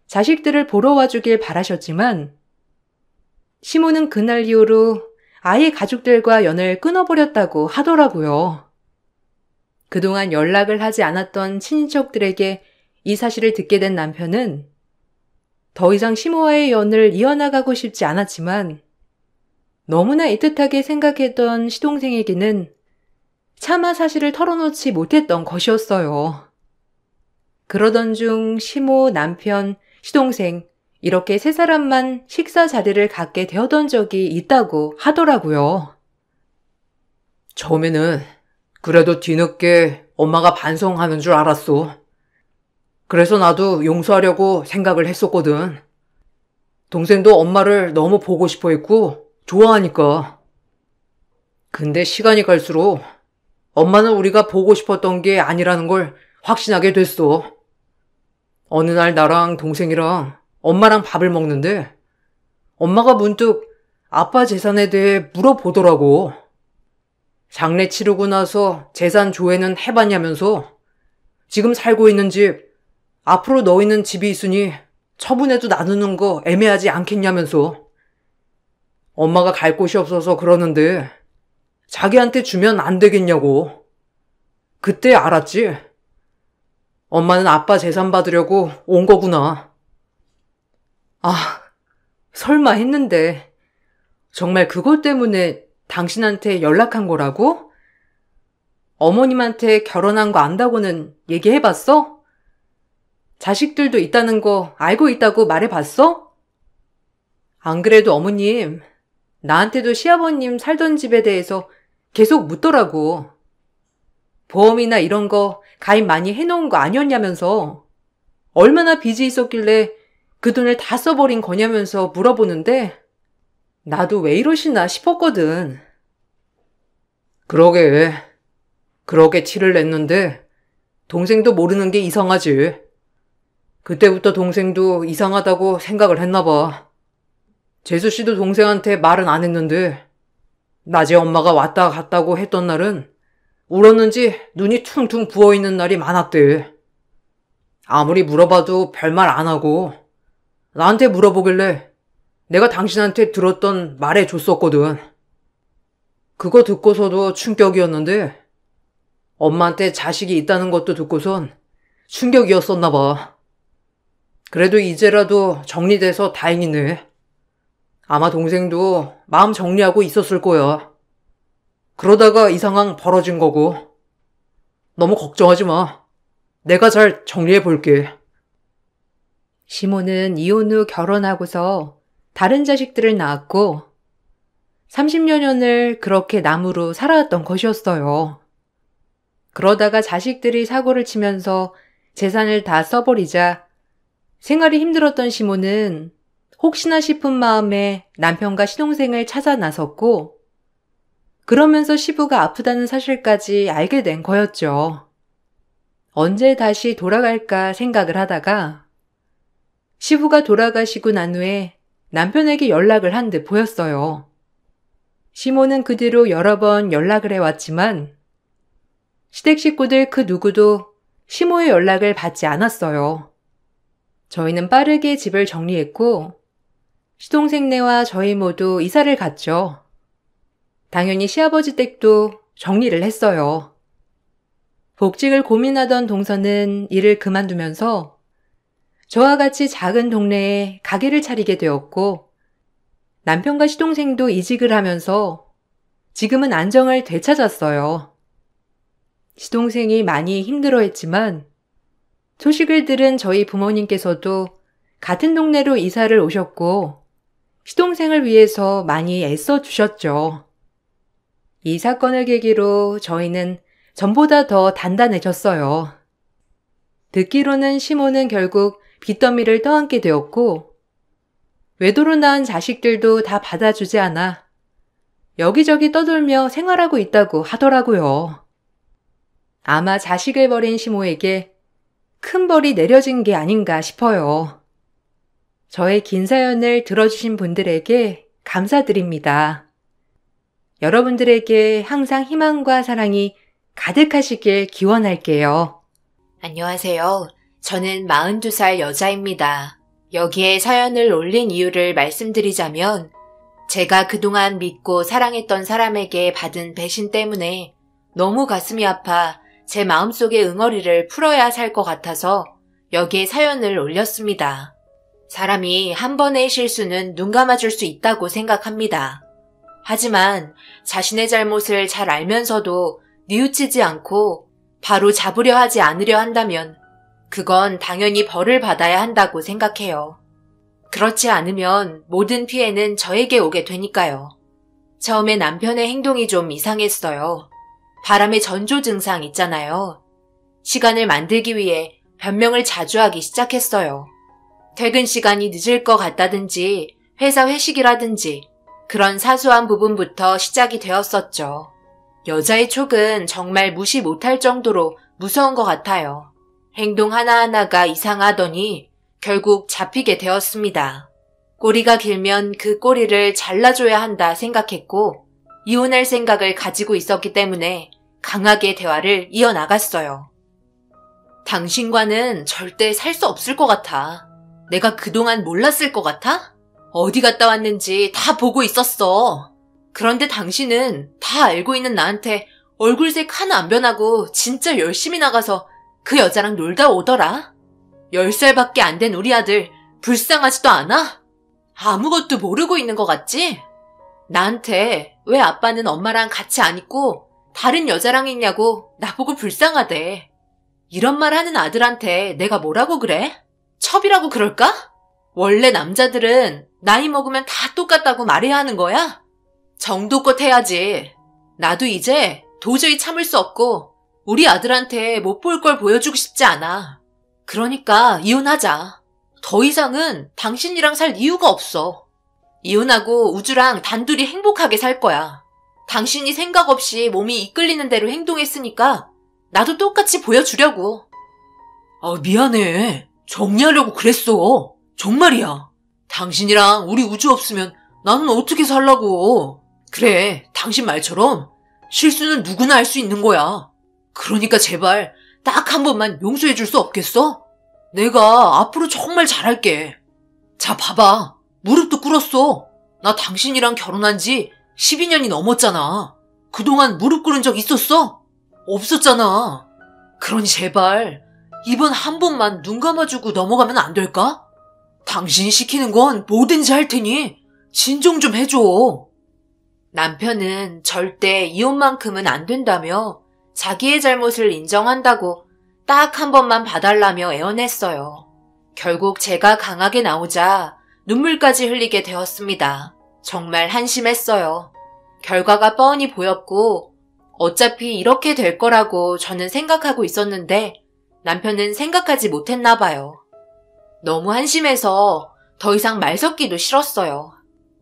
자식들을 보러 와주길 바라셨지만, 시모는 그날 이후로 아예 가족들과 연을 끊어버렸다고 하더라고요. 그동안 연락을 하지 않았던 친인척들에게 이 사실을 듣게 된 남편은 더 이상 시모와의 연을 이어나가고 싶지 않았지만 너무나 애틋하게 생각했던 시동생에게는 차마 사실을 털어놓지 못했던 것이었어요. 그러던 중 시모, 남편, 시동생 이렇게 세 사람만 식사 자리를 갖게 되었던 적이 있다고 하더라고요. 처음에는 그래도 뒤늦게 엄마가 반성하는 줄 알았어. 그래서 나도 용서하려고 생각을 했었거든. 동생도 엄마를 너무 보고 싶어 했고 좋아하니까. 근데 시간이 갈수록 엄마는 우리가 보고 싶었던 게 아니라는 걸 확신하게 됐어. 어느 날 나랑 동생이랑 엄마랑 밥을 먹는데 엄마가 문득 아빠 재산에 대해 물어보더라고. 장례 치르고 나서 재산 조회는 해봤냐면서 지금 살고 있는 집, 앞으로 너희는 집이 있으니 처분해도 나누는 거 애매하지 않겠냐면서. 엄마가 갈 곳이 없어서 그러는데 자기한테 주면 안 되겠냐고. 그때 알았지. 엄마는 아빠 재산 받으려고 온 거구나. 아, 설마 했는데 정말 그것 때문에 당신한테 연락한 거라고? 어머님한테 결혼한 거 안다고는 얘기해봤어? 자식들도 있다는 거 알고 있다고 말해봤어? 안 그래도 어머님, 나한테도 시아버님 살던 집에 대해서 계속 묻더라고. 보험이나 이런 거 가입 많이 해놓은 거 아니었냐면서, 얼마나 빚이 있었길래 그 돈을 다 써버린 거냐면서 물어보는데 나도 왜 이러시나 싶었거든. 그러게 티를 냈는데 동생도 모르는 게 이상하지. 그때부터 동생도 이상하다고 생각을 했나 봐. 재수 씨도 동생한테 말은 안 했는데 낮에 엄마가 왔다 갔다고 했던 날은 울었는지 눈이 퉁퉁 부어있는 날이 많았대. 아무리 물어봐도 별말 안 하고 나한테 물어보길래 내가 당신한테 들었던 말해줬었거든. 그거 듣고서도 충격이었는데 엄마한테 자식이 있다는 것도 듣고선 충격이었었나 봐. 그래도 이제라도 정리돼서 다행이네. 아마 동생도 마음 정리하고 있었을 거야. 그러다가 이 상황 벌어진 거고. 너무 걱정하지 마. 내가 잘 정리해 볼게. 시모는 이혼 후 결혼하고서 다른 자식들을 낳았고 30여 년을 그렇게 남으로 살아왔던 것이었어요. 그러다가 자식들이 사고를 치면서 재산을 다 써버리자 생활이 힘들었던 시모는 혹시나 싶은 마음에 남편과 시동생을 찾아 나섰고 그러면서 시부가 아프다는 사실까지 알게 된 거였죠. 언제 다시 돌아갈까 생각을 하다가 시부가 돌아가시고 난 후에 남편에게 연락을 한 듯 보였어요. 시모는 그 뒤로 여러 번 연락을 해왔지만 시댁 식구들 그 누구도 시모의 연락을 받지 않았어요. 저희는 빠르게 집을 정리했고 시동생네와 저희 모두 이사를 갔죠. 당연히 시아버지 댁도 정리를 했어요. 복직을 고민하던 동서는 일을 그만두면서 저와 같이 작은 동네에 가게를 차리게 되었고 남편과 시동생도 이직을 하면서 지금은 안정을 되찾았어요. 시동생이 많이 힘들어했지만 소식을 들은 저희 부모님께서도 같은 동네로 이사를 오셨고 시동생을 위해서 많이 애써 주셨죠. 이 사건을 계기로 저희는 전보다 더 단단해졌어요. 듣기로는 시모는 결국 빚더미를 떠안게 되었고 외도로 낳은 자식들도 다 받아주지 않아 여기저기 떠돌며 생활하고 있다고 하더라고요. 아마 자식을 버린 시모에게 큰 벌이 내려진 게 아닌가 싶어요. 저의 긴 사연을 들어주신 분들에게 감사드립니다. 여러분들에게 항상 희망과 사랑이 가득하시길 기원할게요. 안녕하세요. 저는 42살 여자입니다. 여기에 사연을 올린 이유를 말씀드리자면 제가 그동안 믿고 사랑했던 사람에게 받은 배신 때문에 너무 가슴이 아파 제 마음속의 응어리를 풀어야 살 것 같아서 여기에 사연을 올렸습니다. 사람이 한 번의 실수는 눈 감아줄 수 있다고 생각합니다. 하지만 자신의 잘못을 잘 알면서도 뉘우치지 않고 바로 잡으려 하지 않으려 한다면 그건 당연히 벌을 받아야 한다고 생각해요. 그렇지 않으면 모든 피해는 저에게 오게 되니까요. 처음에 남편의 행동이 좀 이상했어요. 바람의 전조 증상 있잖아요. 시간을 만들기 위해 변명을 자주 하기 시작했어요. 퇴근 시간이 늦을 것 같다든지 회사 회식이라든지 그런 사소한 부분부터 시작이 되었었죠. 여자의 촉은 정말 무시 못할 정도로 무서운 것 같아요. 행동 하나하나가 이상하더니 결국 잡히게 되었습니다. 꼬리가 길면 그 꼬리를 잘라줘야 한다 생각했고 이혼할 생각을 가지고 있었기 때문에 강하게 대화를 이어나갔어요. 당신과는 절대 살 수 없을 것 같아. 내가 그동안 몰랐을 것 같아? 어디 갔다 왔는지 다 보고 있었어. 그런데 당신은 다 알고 있는 나한테 얼굴색 하나 안 변하고 진짜 열심히 나가서 그 여자랑 놀다 오더라. 10살밖에 안 된 우리 아들 불쌍하지도 않아? 아무것도 모르고 있는 것 같지? 나한테 왜 아빠는 엄마랑 같이 안 있고 다른 여자랑 있냐고 나보고 불쌍하대. 이런 말 하는 아들한테 내가 뭐라고 그래? 첩이라고 그럴까? 원래 남자들은 나이 먹으면 다 똑같다고 말해야 하는 거야? 정도껏 해야지. 나도 이제 도저히 참을 수 없고 우리 아들한테 못 볼 걸 보여주고 싶지 않아. 그러니까 이혼하자. 더 이상은 당신이랑 살 이유가 없어. 이혼하고 우주랑 단둘이 행복하게 살 거야. 당신이 생각 없이 몸이 이끌리는 대로 행동했으니까 나도 똑같이 보여주려고. 미안해. 정리하려고 그랬어. 정말이야. 당신이랑 우리 우주 없으면 나는 어떻게 살라고. 그래, 당신 말처럼 실수는 누구나 할 수 있는 거야. 그러니까 제발 딱 한 번만 용서해 줄 수 없겠어? 내가 앞으로 정말 잘할게. 자, 봐봐. 무릎도 꿇었어. 나 당신이랑 결혼한 지 12년이 넘었잖아. 그동안 무릎 꿇은 적 있었어? 없었잖아. 그러니 제발 이번 한 번만 눈 감아주고 넘어가면 안 될까? 당신이 시키는 건 뭐든지 할 테니 진정 좀 해줘. 남편은 절대 이혼만큼은 안 된다며 자기의 잘못을 인정한다고 딱 한 번만 봐달라며 애원했어요. 결국 제가 강하게 나오자 눈물까지 흘리게 되었습니다. 정말 한심했어요. 결과가 뻔히 보였고 어차피 이렇게 될 거라고 저는 생각하고 있었는데 남편은 생각하지 못했나 봐요. 너무 한심해서 더 이상 말 섞기도 싫었어요.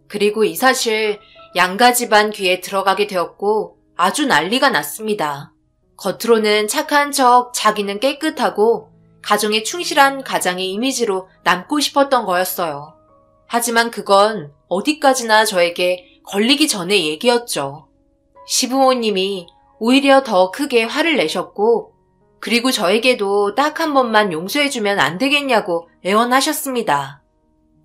그리고 이 사실 양가 집안 귀에 들어가게 되었고 아주 난리가 났습니다. 겉으로는 착한 척 자기는 깨끗하고 가정에 충실한 가장의 이미지로 남고 싶었던 거였어요. 하지만 그건 어디까지나 저에게 걸리기 전의 얘기였죠. 시부모님이 오히려 더 크게 화를 내셨고 그리고 저에게도 딱 한 번만 용서해주면 안 되겠냐고 애원하셨습니다.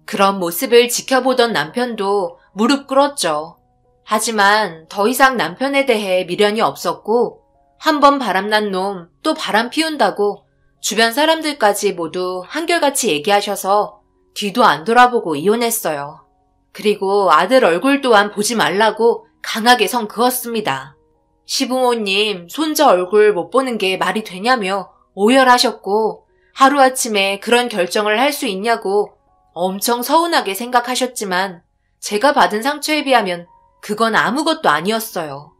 그런 모습을 지켜보던 남편도 무릎 꿇었죠. 하지만 더 이상 남편에 대해 미련이 없었고 한 번 바람난 놈 또 바람 피운다고 주변 사람들까지 모두 한결같이 얘기하셔서 뒤도 안 돌아보고 이혼했어요. 그리고 아들 얼굴 또한 보지 말라고 강하게 선 그었습니다. 시부모님 손자 얼굴 못 보는 게 말이 되냐며 오열하셨고 하루아침에 그런 결정을 할 수 있냐고 엄청 서운하게 생각하셨지만 제가 받은 상처에 비하면 그건 아무것도 아니었어요.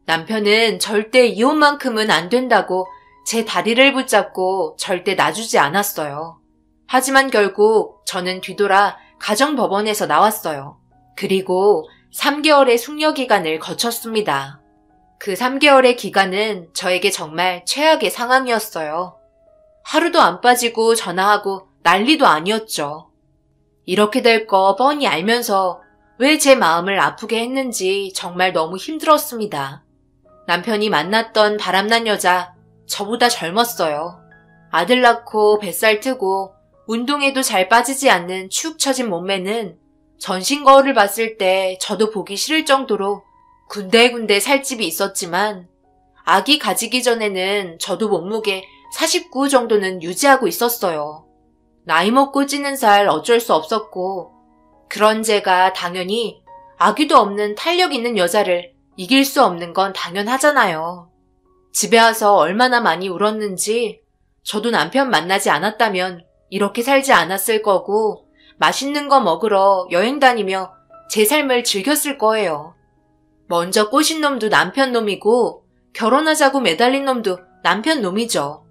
남편은 절대 이혼만큼은 안 된다고 제 다리를 붙잡고 절대 놔주지 않았어요. 하지만 결국 저는 뒤돌아 가정법원에서 나왔어요. 그리고 3개월의 숙려 기간을 거쳤습니다. 그 3개월의 기간은 저에게 정말 최악의 상황이었어요. 하루도 안 빠지고 전화하고 난리도 아니었죠. 이렇게 될 거 뻔히 알면서 왜 제 마음을 아프게 했는지 정말 너무 힘들었습니다. 남편이 만났던 바람난 여자, 저보다 젊었어요. 아들 낳고 뱃살 트고 운동에도 잘 빠지지 않는 축 처진 몸매는 전신 거울을 봤을 때 저도 보기 싫을 정도로 군데군데 살집이 있었지만 아기 가지기 전에는 저도 몸무게 49 정도는 유지하고 있었어요. 나이 먹고 찌는 살 어쩔 수 없었고 그런 제가 당연히 아기도 없는 탄력 있는 여자를 이길 수 없는 건 당연하잖아요. 집에 와서 얼마나 많이 울었는지 저도 남편 만나지 않았다면 이렇게 살지 않았을 거고 맛있는 거 먹으러 여행 다니며 제 삶을 즐겼을 거예요. 먼저 꼬신 놈도 남편 놈이고 결혼하자고 매달린 놈도 남편 놈이죠.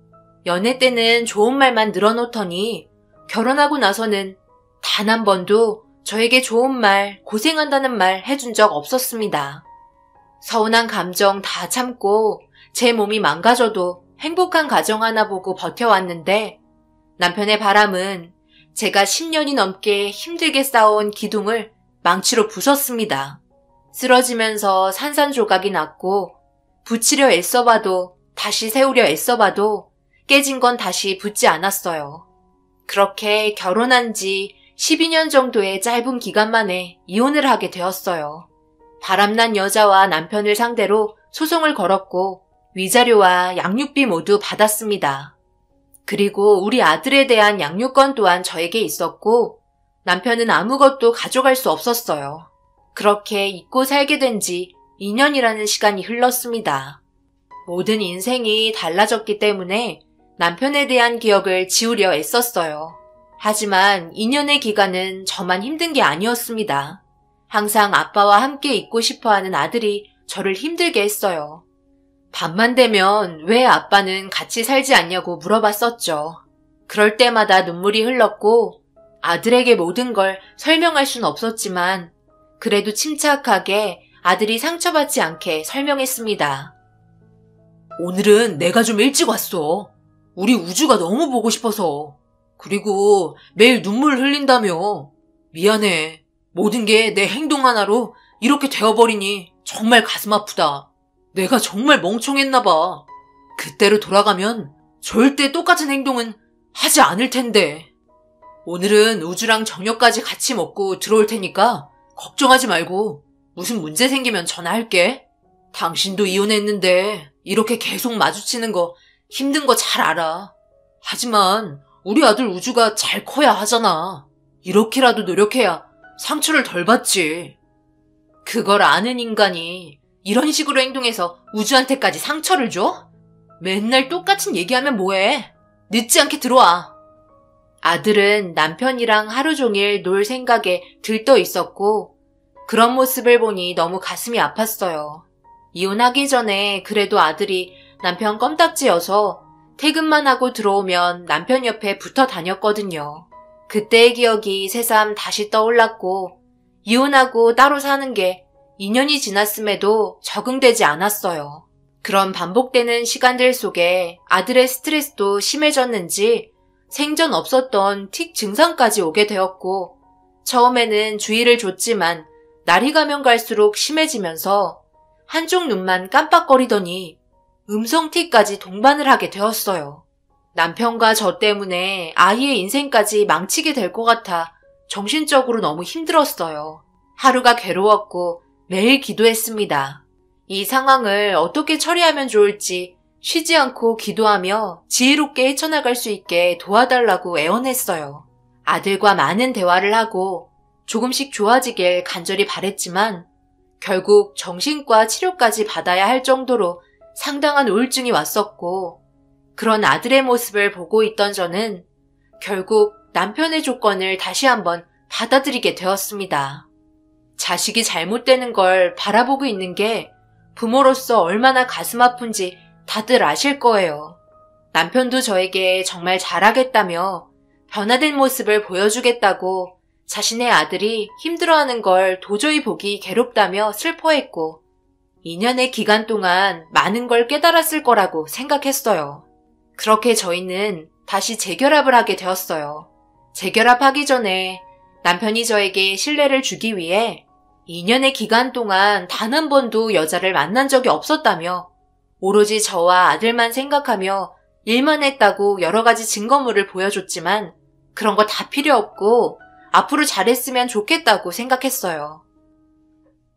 연애 때는 좋은 말만 늘어놓더니 결혼하고 나서는 단 한 번도 저에게 좋은 말, 고생한다는 말 해준 적 없었습니다. 서운한 감정 다 참고 제 몸이 망가져도 행복한 가정 하나 보고 버텨왔는데 남편의 바람은 제가 10년이 넘게 힘들게 쌓아온 기둥을 망치로 부쉈습니다. 쓰러지면서 산산조각이 났고 붙이려 애써봐도 다시 세우려 애써봐도 깨진 건 다시 붙지 않았어요. 그렇게 결혼한 지 12년 정도의 짧은 기간 만에 이혼을 하게 되었어요. 바람난 여자와 남편을 상대로 소송을 걸었고 위자료와 양육비 모두 받았습니다. 그리고 우리 아들에 대한 양육권 또한 저에게 있었고 남편은 아무것도 가져갈 수 없었어요. 그렇게 잊고 살게 된 지 2년이라는 시간이 흘렀습니다. 모든 인생이 달라졌기 때문에 남편에 대한 기억을 지우려 애썼어요. 하지만 2년의 기간은 저만 힘든 게 아니었습니다. 항상 아빠와 함께 있고 싶어하는 아들이 저를 힘들게 했어요. 밤만 되면 왜 아빠는 같이 살지 않냐고 물어봤었죠. 그럴 때마다 눈물이 흘렀고 아들에게 모든 걸 설명할 순 없었지만 그래도 침착하게 아들이 상처받지 않게 설명했습니다. 오늘은 내가 좀 일찍 왔어. 우리 우주가 너무 보고 싶어서. 그리고 매일 눈물 흘린다며. 미안해. 모든 게 내 행동 하나로 이렇게 되어버리니 정말 가슴 아프다. 내가 정말 멍청했나 봐. 그때로 돌아가면 절대 똑같은 행동은 하지 않을 텐데. 오늘은 우주랑 저녁까지 같이 먹고 들어올 테니까 걱정하지 말고 무슨 문제 생기면 전화할게. 당신도 이혼했는데 이렇게 계속 마주치는 거 힘든 거 잘 알아. 하지만 우리 아들 우주가 잘 커야 하잖아. 이렇게라도 노력해야 상처를 덜 받지. 그걸 아는 인간이 이런 식으로 행동해서 우주한테까지 상처를 줘? 맨날 똑같은 얘기하면 뭐해? 늦지 않게 들어와. 아들은 남편이랑 하루 종일 놀 생각에 들떠 있었고 그런 모습을 보니 너무 가슴이 아팠어요. 이혼하기 전에 그래도 아들이 남편 껌딱지여서 퇴근만 하고 들어오면 남편 옆에 붙어 다녔거든요. 그때의 기억이 새삼 다시 떠올랐고 이혼하고 따로 사는 게 2년이 지났음에도 적응되지 않았어요. 그런 반복되는 시간들 속에 아들의 스트레스도 심해졌는지 생전 없었던 틱 증상까지 오게 되었고 처음에는 주의를 줬지만 날이 가면 갈수록 심해지면서 한쪽 눈만 깜빡거리더니 음성틱까지 동반을 하게 되었어요. 남편과 저 때문에 아이의 인생까지 망치게 될 것 같아 정신적으로 너무 힘들었어요. 하루가 괴로웠고 매일 기도했습니다. 이 상황을 어떻게 처리하면 좋을지 쉬지 않고 기도하며 지혜롭게 헤쳐나갈 수 있게 도와달라고 애원했어요. 아들과 많은 대화를 하고 조금씩 좋아지길 간절히 바랬지만 결국 정신과 치료까지 받아야 할 정도로 상당한 우울증이 왔었고 그런 아들의 모습을 보고 있던 저는 결국 남편의 조건을 다시 한번 받아들이게 되었습니다. 자식이 잘못되는 걸 바라보고 있는 게 부모로서 얼마나 가슴 아픈지 다들 아실 거예요. 남편도 저에게 정말 잘하겠다며 변화된 모습을 보여주겠다고 자신의 아들이 힘들어하는 걸 도저히 보기 괴롭다며 슬퍼했고 2년의 기간 동안 많은 걸 깨달았을 거라고 생각했어요. 그렇게 저희는 다시 재결합을 하게 되었어요. 재결합하기 전에 남편이 저에게 신뢰를 주기 위해 2년의 기간 동안 단 한 번도 여자를 만난 적이 없었다며 오로지 저와 아들만 생각하며 일만 했다고 여러 가지 증거물을 보여줬지만 그런 거 다 필요 없고 앞으로 잘했으면 좋겠다고 생각했어요.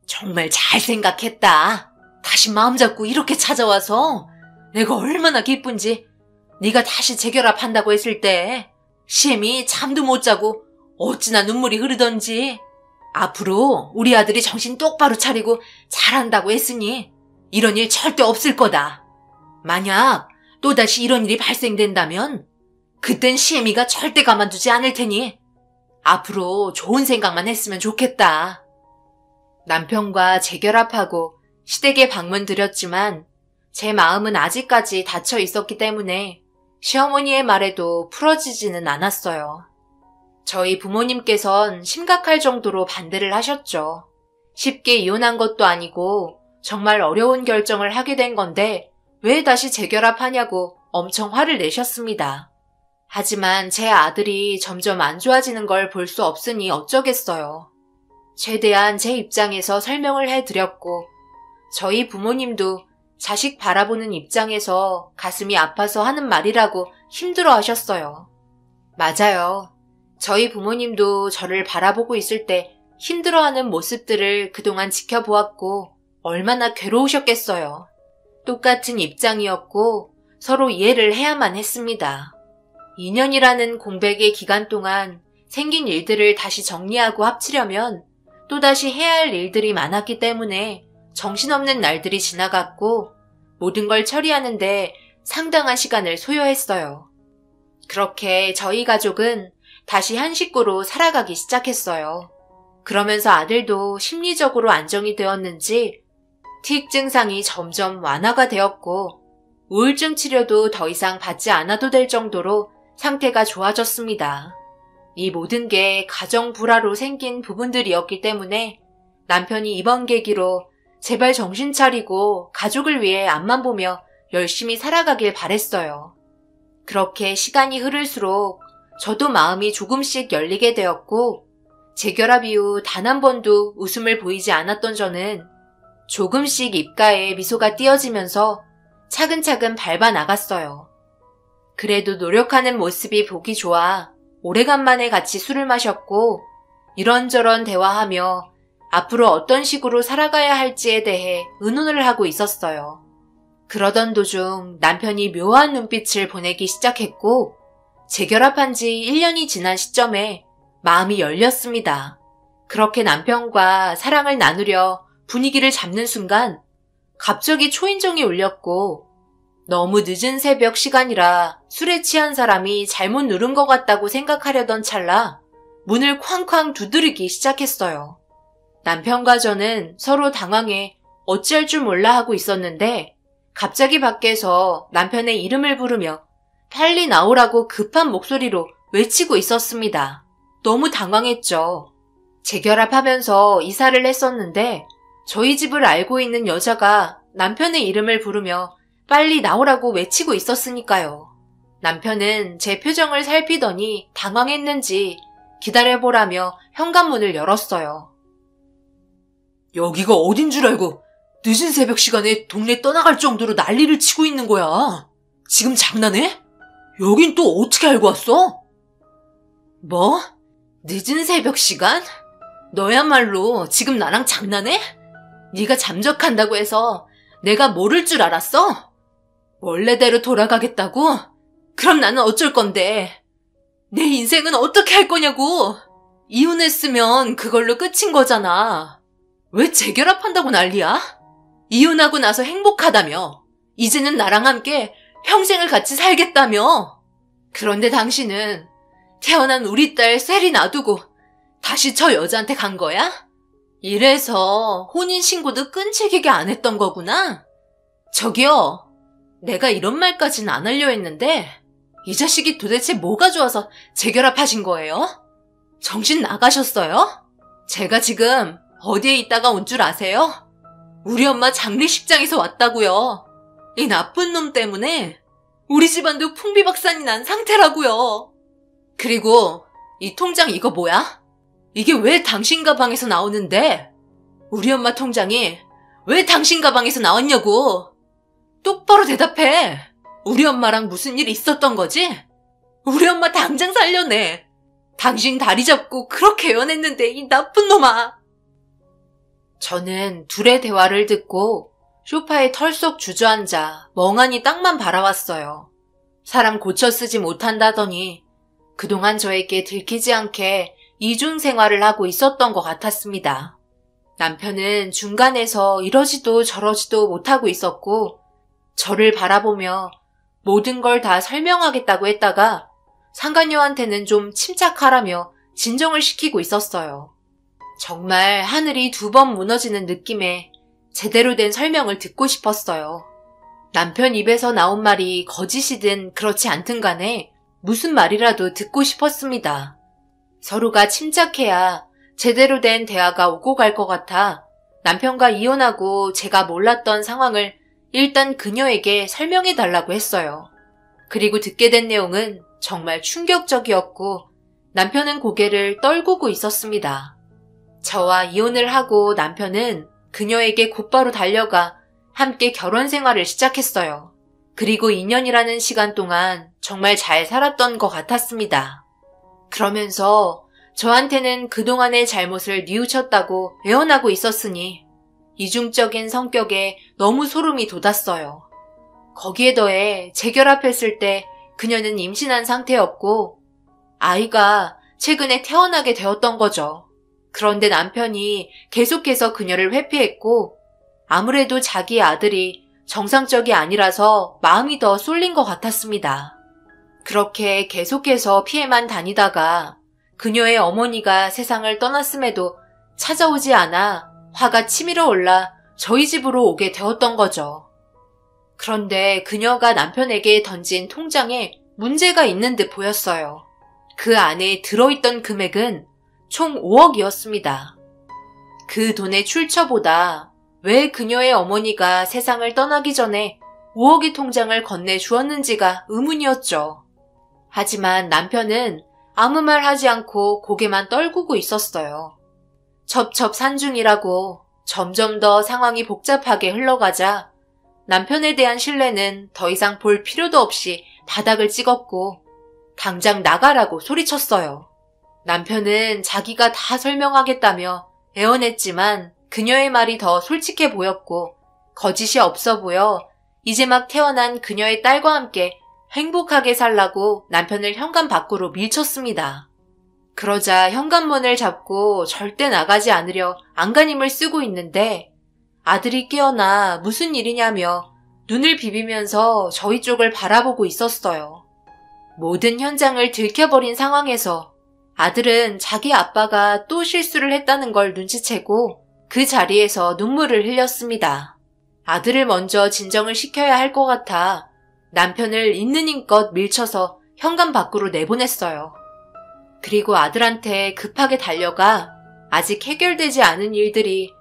정말 잘 생각했다. 다시 마음 잡고 이렇게 찾아와서 내가 얼마나 기쁜지. 네가 다시 재결합한다고 했을 때 시엠이 잠도 못 자고 어찌나 눈물이 흐르던지. 앞으로 우리 아들이 정신 똑바로 차리고 잘한다고 했으니 이런 일 절대 없을 거다. 만약 또다시 이런 일이 발생된다면 그땐 시엠이가 절대 가만두지 않을 테니 앞으로 좋은 생각만 했으면 좋겠다. 남편과 재결합하고 시댁에 방문 드렸지만 제 마음은 아직까지 닫혀 있었기 때문에 시어머니의 말에도 풀어지지는 않았어요. 저희 부모님께선 심각할 정도로 반대를 하셨죠. 쉽게 이혼한 것도 아니고 정말 어려운 결정을 하게 된 건데 왜 다시 재결합하냐고 엄청 화를 내셨습니다. 하지만 제 아들이 점점 안 좋아지는 걸 볼 수 없으니 어쩌겠어요. 최대한 제 입장에서 설명을 해드렸고 저희 부모님도 자식 바라보는 입장에서 가슴이 아파서 하는 말이라고 힘들어 하셨어요. 맞아요. 저희 부모님도 저를 바라보고 있을 때 힘들어하는 모습들을 그동안 지켜보았고 얼마나 괴로우셨겠어요. 똑같은 입장이었고 서로 이해를 해야만 했습니다. 2년이라는 공백의 기간 동안 생긴 일들을 다시 정리하고 합치려면 또다시 해야 할 일들이 많았기 때문에 정신없는 날들이 지나갔고 모든 걸 처리하는데 상당한 시간을 소요했어요. 그렇게 저희 가족은 다시 한 식구로 살아가기 시작했어요. 그러면서 아들도 심리적으로 안정이 되었는지 틱 증상이 점점 완화가 되었고 우울증 치료도 더 이상 받지 않아도 될 정도로 상태가 좋아졌습니다. 이 모든 게 가정 불화로 생긴 부분들이었기 때문에 남편이 이번 계기로 제발 정신 차리고 가족을 위해 앞만 보며 열심히 살아가길 바랬어요. 그렇게 시간이 흐를수록 저도 마음이 조금씩 열리게 되었고 재결합 이후 단 한 번도 웃음을 보이지 않았던 저는 조금씩 입가에 미소가 띄어지면서 차근차근 밟아 나갔어요. 그래도 노력하는 모습이 보기 좋아 오래간만에 같이 술을 마셨고 이런저런 대화하며 앞으로 어떤 식으로 살아가야 할지에 대해 의논을 하고 있었어요. 그러던 도중 남편이 묘한 눈빛을 보내기 시작했고 재결합한 지 1년이 지난 시점에 마음이 열렸습니다. 그렇게 남편과 사랑을 나누려 분위기를 잡는 순간 갑자기 초인종이 울렸고 너무 늦은 새벽 시간이라 술에 취한 사람이 잘못 누른 것 같다고 생각하려던 찰나 문을 쾅쾅 두드리기 시작했어요. 남편과 저는 서로 당황해 어찌할 줄 몰라 하고 있었는데 갑자기 밖에서 남편의 이름을 부르며 빨리 나오라고 급한 목소리로 외치고 있었습니다. 너무 당황했죠. 재결합하면서 이사를 했었는데 저희 집을 알고 있는 여자가 남편의 이름을 부르며 빨리 나오라고 외치고 있었으니까요. 남편은 제 표정을 살피더니 당황했는지 기다려보라며 현관문을 열었어요. 여기가 어딘 줄 알고 늦은 새벽 시간에 동네 떠나갈 정도로 난리를 치고 있는 거야. 지금 장난해? 여긴 또 어떻게 알고 왔어? 뭐? 늦은 새벽 시간? 너야말로 지금 나랑 장난해? 네가 잠적한다고 해서 내가 모를 줄 알았어? 원래대로 돌아가겠다고? 그럼 나는 어쩔 건데? 내 인생은 어떻게 할 거냐고? 이혼했으면 그걸로 끝인 거잖아. 왜 재결합한다고 난리야? 이혼하고 나서 행복하다며. 이제는 나랑 함께 평생을 같이 살겠다며. 그런데 당신은 태어난 우리 딸 셀이 놔두고 다시 저 여자한테 간 거야? 이래서 혼인신고도 끈질기게 안 했던 거구나? 저기요, 내가 이런 말까지는 안 하려 했는데 이 자식이 도대체 뭐가 좋아서 재결합하신 거예요? 정신 나가셨어요? 제가 지금 어디에 있다가 온 줄 아세요? 우리 엄마 장례식장에서 왔다고요. 이 나쁜 놈 때문에 우리 집안도 풍비박산이 난 상태라고요. 그리고 이 통장 이거 뭐야? 이게 왜 당신 가방에서 나오는데? 우리 엄마 통장이 왜 당신 가방에서 나왔냐고? 똑바로 대답해. 우리 엄마랑 무슨 일 있었던 거지? 우리 엄마 당장 살려내. 당신 다리 잡고 그렇게 연했는데 이 나쁜 놈아. 저는 둘의 대화를 듣고 소파에 털썩 주저앉아 멍하니 땅만 바라왔어요. 사람 고쳐 쓰지 못한다더니 그동안 저에게 들키지 않게 이중 생활을 하고 있었던 것 같았습니다. 남편은 중간에서 이러지도 저러지도 못하고 있었고 저를 바라보며 모든 걸 다 설명하겠다고 했다가 상간녀한테는 좀 침착하라며 진정을 시키고 있었어요. 정말 하늘이 2번 무너지는 느낌에 제대로 된 설명을 듣고 싶었어요. 남편 입에서 나온 말이 거짓이든 그렇지 않든 간에 무슨 말이라도 듣고 싶었습니다. 서로가 침착해야 제대로 된 대화가 오고 갈 것 같아 남편과 이혼하고 제가 몰랐던 상황을 일단 그녀에게 설명해 달라고 했어요. 그리고 듣게 된 내용은 정말 충격적이었고 남편은 고개를 떨구고 있었습니다. 저와 이혼을 하고 남편은 그녀에게 곧바로 달려가 함께 결혼 생활을 시작했어요. 그리고 2년이라는 시간 동안 정말 잘 살았던 것 같았습니다. 그러면서 저한테는 그동안의 잘못을 뉘우쳤다고 외원하고 있었으니 이중적인 성격에 너무 소름이 돋았어요. 거기에 더해 재결합했을 때 그녀는 임신한 상태였고 아이가 최근에 태어나게 되었던 거죠. 그런데 남편이 계속해서 그녀를 회피했고 아무래도 자기 아들이 정상적이 아니라서 마음이 더 쏠린 것 같았습니다. 그렇게 계속해서 피해만 다니다가 그녀의 어머니가 세상을 떠났음에도 찾아오지 않아 화가 치밀어 올라 저희 집으로 오게 되었던 거죠. 그런데 그녀가 남편에게 던진 통장에 문제가 있는 듯 보였어요. 그 안에 들어있던 금액은 총 5억이었습니다. 그 돈의 출처보다 왜 그녀의 어머니가 세상을 떠나기 전에 5억의 통장을 건네주었는지가 의문이었죠. 하지만 남편은 아무 말 하지 않고 고개만 떨구고 있었어요. 첩첩산중이라고 점점 더 상황이 복잡하게 흘러가자 남편에 대한 신뢰는 더 이상 볼 필요도 없이 바닥을 찍었고 당장 나가라고 소리쳤어요. 남편은 자기가 다 설명하겠다며 애원했지만 그녀의 말이 더 솔직해 보였고 거짓이 없어 보여 이제 막 태어난 그녀의 딸과 함께 행복하게 살라고 남편을 현관 밖으로 밀쳤습니다. 그러자 현관문을 잡고 절대 나가지 않으려 안간힘을 쓰고 있는데 아들이 깨어나 무슨 일이냐며 눈을 비비면서 저희 쪽을 바라보고 있었어요. 모든 현장을 들켜버린 상황에서 아들은 자기 아빠가 또 실수를 했다는 걸 눈치채고 그 자리에서 눈물을 흘렸습니다. 아들을 먼저 진정을 시켜야 할 것 같아 남편을 있는 힘껏 밀쳐서 현관 밖으로 내보냈어요. 그리고 아들한테 급하게 달려가 아직 해결되지 않은 일들이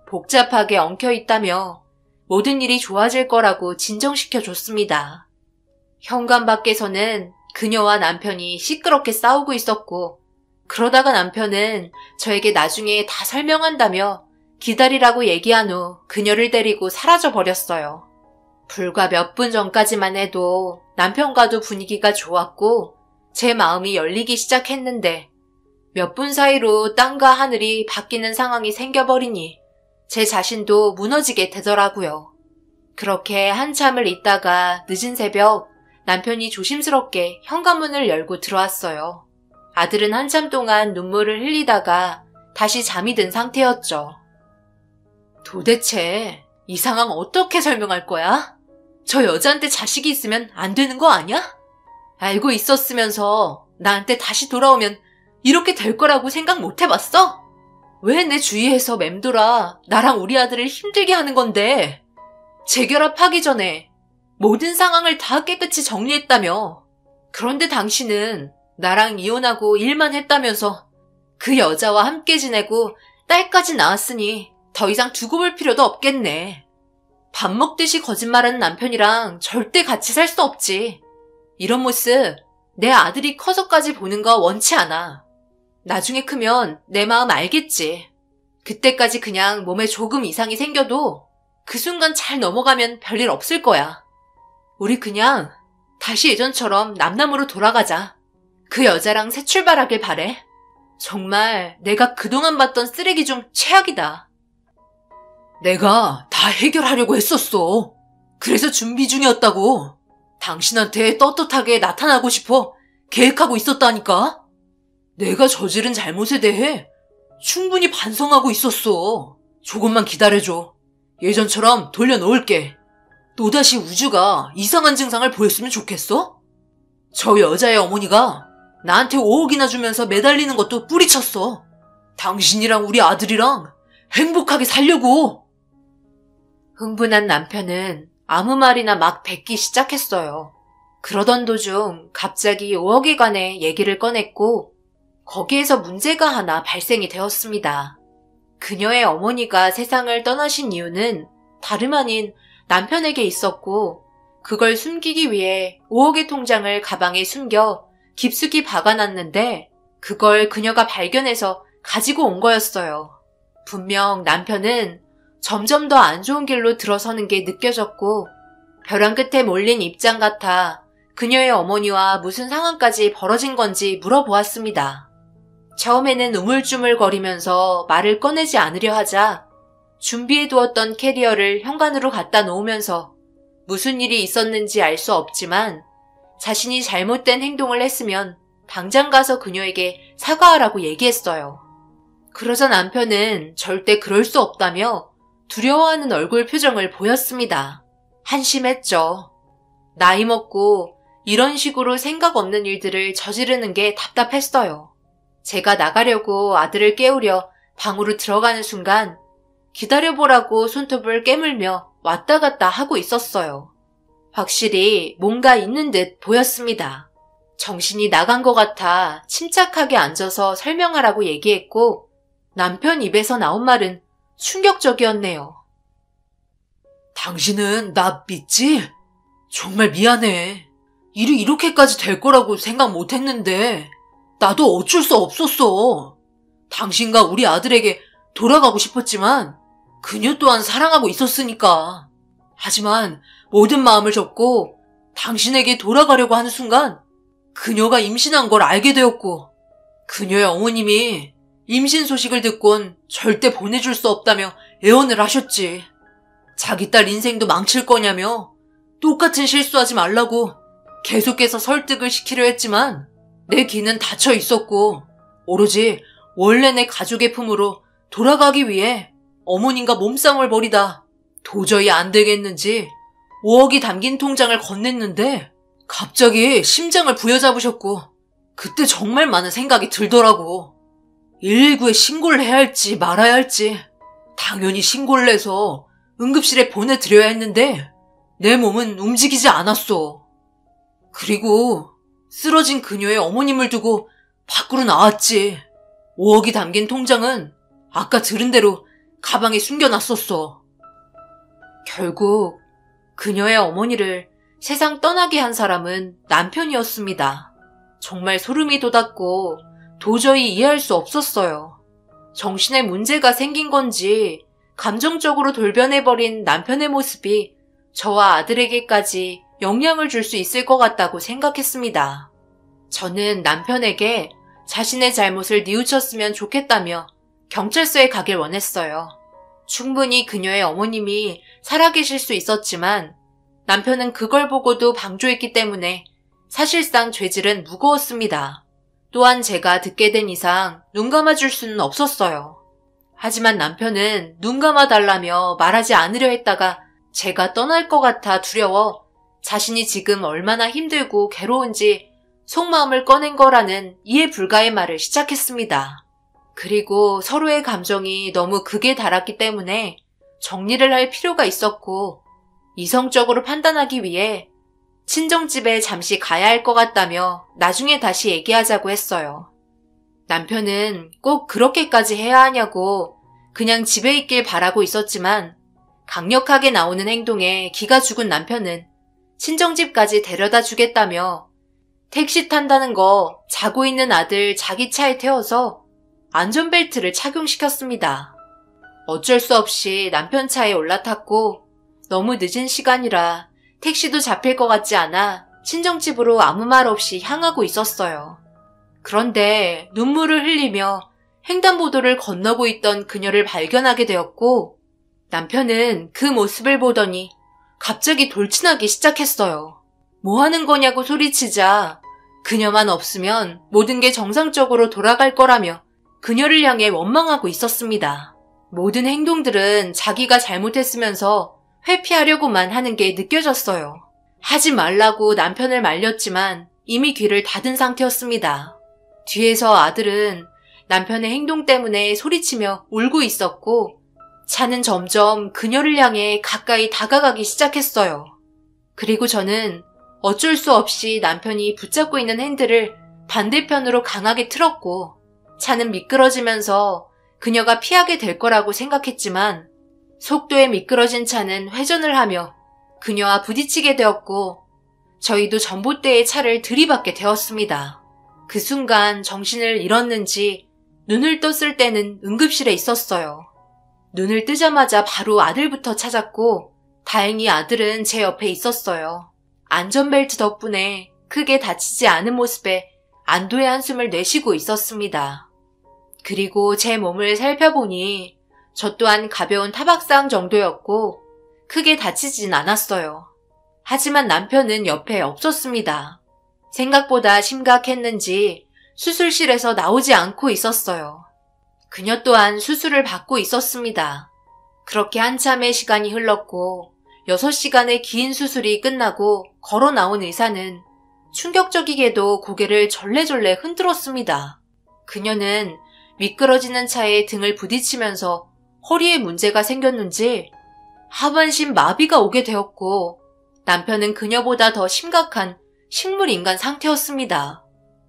복잡하게 엉켜 있다며 모든 일이 좋아질 거라고 진정시켜줬습니다. 현관 밖에서는 그녀와 남편이 시끄럽게 싸우고 있었고 그러다가 남편은 저에게 나중에 다 설명한다며 기다리라고 얘기한 후 그녀를 데리고 사라져 버렸어요. 불과 몇 분 전까지만 해도 남편과도 분위기가 좋았고 제 마음이 열리기 시작했는데 몇 분 사이로 땅과 하늘이 바뀌는 상황이 생겨버리니 제 자신도 무너지게 되더라고요. 그렇게 한참을 있다가 늦은 새벽 남편이 조심스럽게 현관문을 열고 들어왔어요. 아들은 한참 동안 눈물을 흘리다가 다시 잠이 든 상태였죠. 도대체 이 상황 어떻게 설명할 거야? 저 여자한테 자식이 있으면 안 되는 거 아니야? 알고 있었으면서 나한테 다시 돌아오면 이렇게 될 거라고 생각 못 해봤어? 왜 내 주위에서 맴돌아 나랑 우리 아들을 힘들게 하는 건데? 재결합하기 전에 모든 상황을 다 깨끗이 정리했다며. 그런데 당신은 나랑 이혼하고 일만 했다면서 그 여자와 함께 지내고 딸까지 낳았으니 더 이상 두고 볼 필요도 없겠네. 밥 먹듯이 거짓말하는 남편이랑 절대 같이 살 수 없지. 이런 모습 내 아들이 커서까지 보는 거 원치 않아. 나중에 크면 내 마음 알겠지. 그때까지 그냥 몸에 조금 이상이 생겨도 그 순간 잘 넘어가면 별일 없을 거야. 우리 그냥 다시 예전처럼 남남으로 돌아가자. 그 여자랑 새 출발하길 바래. 정말 내가 그동안 봤던 쓰레기 중 최악이다. 내가 다 해결하려고 했었어. 그래서 준비 중이었다고. 당신한테 떳떳하게 나타나고 싶어 계획하고 있었다니까. 내가 저지른 잘못에 대해 충분히 반성하고 있었어. 조금만 기다려줘. 예전처럼 돌려놓을게. 또다시 우주가 이상한 증상을 보였으면 좋겠어? 저 여자의 어머니가 나한테 5억이나 주면서 매달리는 것도 뿌리쳤어. 당신이랑 우리 아들이랑 행복하게 살려고. 흥분한 남편은 아무 말이나 막 뱉기 시작했어요. 그러던 도중 갑자기 5억에 관해 얘기를 꺼냈고 거기에서 문제가 하나 발생이 되었습니다. 그녀의 어머니가 세상을 떠나신 이유는 다름 아닌 남편에게 있었고 그걸 숨기기 위해 5억의 통장을 가방에 숨겨 깊숙이 박아놨는데 그걸 그녀가 발견해서 가지고 온 거였어요. 분명 남편은 점점 더 안 좋은 길로 들어서는 게 느껴졌고 벼랑 끝에 몰린 입장 같아 그녀의 어머니와 무슨 상황까지 벌어진 건지 물어보았습니다. 처음에는 우물쭈물거리면서 말을 꺼내지 않으려 하자 준비해두었던 캐리어를 현관으로 갖다 놓으면서 무슨 일이 있었는지 알 수 없지만 자신이 잘못된 행동을 했으면 당장 가서 그녀에게 사과하라고 얘기했어요. 그러자 남편은 절대 그럴 수 없다며 두려워하는 얼굴 표정을 보였습니다. 한심했죠. 나이 먹고 이런 식으로 생각 없는 일들을 저지르는 게 답답했어요. 제가 나가려고 아들을 깨우려 방으로 들어가는 순간 기다려보라고 손톱을 깨물며 왔다 갔다 하고 있었어요. 확실히 뭔가 있는 듯 보였습니다. 정신이 나간 것 같아 침착하게 앉아서 설명하라고 얘기했고 남편 입에서 나온 말은 충격적이었네요. 당신은 나 믿지? 정말 미안해. 일이 이렇게까지 될 거라고 생각 못했는데 나도 어쩔 수 없었어. 당신과 우리 아들에게 돌아가고 싶었지만 그녀 또한 사랑하고 있었으니까. 하지만 모든 마음을 접고 당신에게 돌아가려고 하는 순간 그녀가 임신한 걸 알게 되었고, 그녀의 어머님이 임신 소식을 듣곤 절대 보내줄 수 없다며 애원을 하셨지. 자기 딸 인생도 망칠 거냐며 똑같은 실수하지 말라고 계속해서 설득을 시키려 했지만 내 귀는 닫혀 있었고, 오로지 원래 내 가족의 품으로 돌아가기 위해 어머님과 몸싸움을 벌이다 도저히 안 되겠는지 5억이 담긴 통장을 건넸는데 갑자기 심장을 부여잡으셨고, 그때 정말 많은 생각이 들더라고. 119에 신고를 해야 할지 말아야 할지. 당연히 신고를 해서 응급실에 보내드려야 했는데 내 몸은 움직이지 않았어. 그리고 쓰러진 그녀의 어머님을 두고 밖으로 나왔지. 5억이 담긴 통장은 아까 들은 대로 가방에 숨겨놨었어. 결국 그녀의 어머니를 세상 떠나게 한 사람은 남편이었습니다. 정말 소름이 돋았고 도저히 이해할 수 없었어요. 정신에 문제가 생긴 건지 감정적으로 돌변해버린 남편의 모습이 저와 아들에게까지 영향을 줄 수 있을 것 같다고 생각했습니다. 저는 남편에게 자신의 잘못을 뉘우쳤으면 좋겠다며 경찰서에 가길 원했어요. 충분히 그녀의 어머님이 살아계실 수 있었지만 남편은 그걸 보고도 방조했기 때문에 사실상 죄질은 무거웠습니다. 또한 제가 듣게 된 이상 눈 감아줄 수는 없었어요. 하지만 남편은 눈 감아달라며 말하지 않으려 했다가 제가 떠날 것 같아 두려워 자신이 지금 얼마나 힘들고 괴로운지 속마음을 꺼낸 거라는 이해 불가의 말을 시작했습니다. 그리고 서로의 감정이 너무 극에 달았기 때문에 정리를 할 필요가 있었고 이성적으로 판단하기 위해 친정집에 잠시 가야 할 것 같다며 나중에 다시 얘기하자고 했어요. 남편은 꼭 그렇게까지 해야 하냐고 그냥 집에 있길 바라고 있었지만 강력하게 나오는 행동에 기가 죽은 남편은 친정집까지 데려다 주겠다며 택시 탄다는 거 자고 있는 아들 자기 차에 태워서 안전벨트를 착용시켰습니다. 어쩔 수 없이 남편 차에 올라탔고 너무 늦은 시간이라 택시도 잡힐 것 같지 않아 친정집으로 아무 말 없이 향하고 있었어요. 그런데 눈물을 흘리며 횡단보도를 건너고 있던 그녀를 발견하게 되었고 남편은 그 모습을 보더니 갑자기 돌진하기 시작했어요. 뭐 하는 거냐고 소리치자 그녀만 없으면 모든 게 정상적으로 돌아갈 거라며 그녀를 향해 원망하고 있었습니다. 모든 행동들은 자기가 잘못했으면서 회피하려고만 하는 게 느껴졌어요. 하지 말라고 남편을 말렸지만 이미 귀를 닫은 상태였습니다. 뒤에서 아들은 남편의 행동 때문에 소리치며 울고 있었고 차는 점점 그녀를 향해 가까이 다가가기 시작했어요. 그리고 저는 어쩔 수 없이 남편이 붙잡고 있는 핸들을 반대편으로 강하게 틀었고 차는 미끄러지면서 그녀가 피하게 될 거라고 생각했지만 속도에 미끄러진 차는 회전을 하며 그녀와 부딪히게 되었고 저희도 전봇대에 차를 들이받게 되었습니다. 그 순간 정신을 잃었는지 눈을 떴을 때는 응급실에 있었어요. 눈을 뜨자마자 바로 아들부터 찾았고 다행히 아들은 제 옆에 있었어요. 안전벨트 덕분에 크게 다치지 않은 모습에 안도의 한숨을 내쉬고 있었습니다. 그리고 제 몸을 살펴보니 저 또한 가벼운 타박상 정도였고 크게 다치진 않았어요. 하지만 남편은 옆에 없었습니다. 생각보다 심각했는지 수술실에서 나오지 않고 있었어요. 그녀 또한 수술을 받고 있었습니다. 그렇게 한참의 시간이 흘렀고 6시간의 긴 수술이 끝나고 걸어 나온 의사는 충격적이게도 고개를 절레절레 흔들었습니다. 그녀는 미끄러지는 차에 등을 부딪히면서 허리에 문제가 생겼는지 하반신 마비가 오게 되었고 남편은 그녀보다 더 심각한 식물인간 상태였습니다.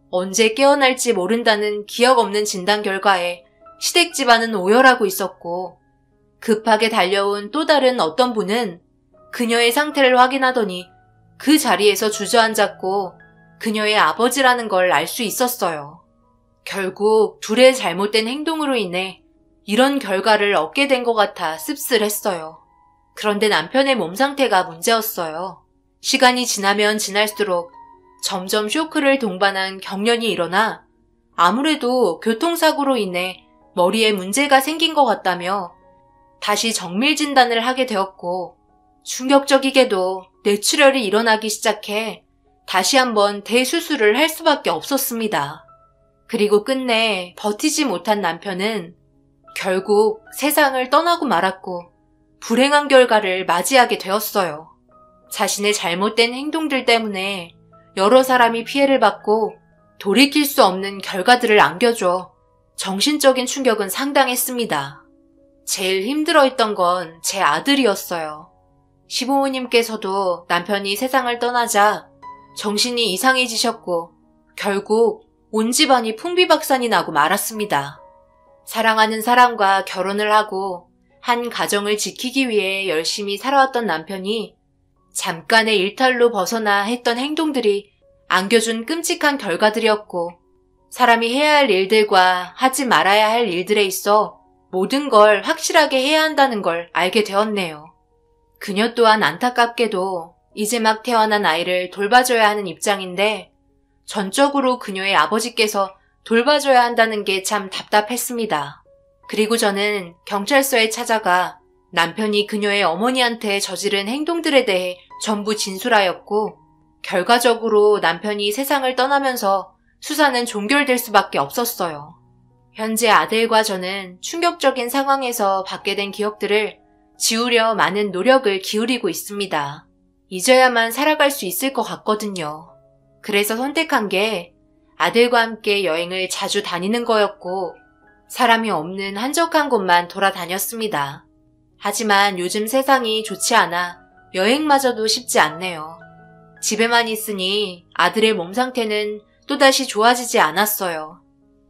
언제 깨어날지 모른다는 기억 없는 진단 결과에 시댁 집안은 오열하고 있었고 급하게 달려온 또 다른 어떤 분은 그녀의 상태를 확인하더니 그 자리에서 주저앉았고 그녀의 아버지라는 걸 알 수 있었어요. 결국 둘의 잘못된 행동으로 인해 이런 결과를 얻게 된 것 같아 씁쓸했어요. 그런데 남편의 몸 상태가 문제였어요. 시간이 지나면 지날수록 점점 쇼크를 동반한 경련이 일어나 아무래도 교통사고로 인해 머리에 문제가 생긴 것 같다며 다시 정밀 진단을 하게 되었고, 충격적이게도 뇌출혈이 일어나기 시작해 다시 한번 대수술을 할 수밖에 없었습니다. 그리고 끝내 버티지 못한 남편은 결국 세상을 떠나고 말았고 불행한 결과를 맞이하게 되었어요. 자신의 잘못된 행동들 때문에 여러 사람이 피해를 받고 돌이킬 수 없는 결과들을 안겨줘 정신적인 충격은 상당했습니다. 제일 힘들어했던 건 제 아들이었어요. 시부모님께서도 남편이 세상을 떠나자 정신이 이상해지셨고 결국 온 집안이 풍비박산이 나고 말았습니다. 사랑하는 사람과 결혼을 하고 한 가정을 지키기 위해 열심히 살아왔던 남편이 잠깐의 일탈로 벗어나 했던 행동들이 안겨준 끔찍한 결과들이었고, 사람이 해야 할 일들과 하지 말아야 할 일들에 있어 모든 걸 확실하게 해야 한다는 걸 알게 되었네요. 그녀 또한 안타깝게도 이제 막 태어난 아이를 돌봐줘야 하는 입장인데 전적으로 그녀의 아버지께서 돌봐줘야 한다는 게 참 답답했습니다. 그리고 저는 경찰서에 찾아가 남편이 그녀의 어머니한테 저지른 행동들에 대해 전부 진술하였고, 결과적으로 남편이 세상을 떠나면서 수사는 종결될 수밖에 없었어요. 현재 아들과 저는 충격적인 상황에서 받게 된 기억들을 지우려 많은 노력을 기울이고 있습니다. 잊어야만 살아갈 수 있을 것 같거든요. 그래서 선택한 게 아들과 함께 여행을 자주 다니는 거였고, 사람이 없는 한적한 곳만 돌아다녔습니다. 하지만 요즘 세상이 좋지 않아 여행마저도 쉽지 않네요. 집에만 있으니 아들의 몸 상태는 또다시 좋아지지 않았어요.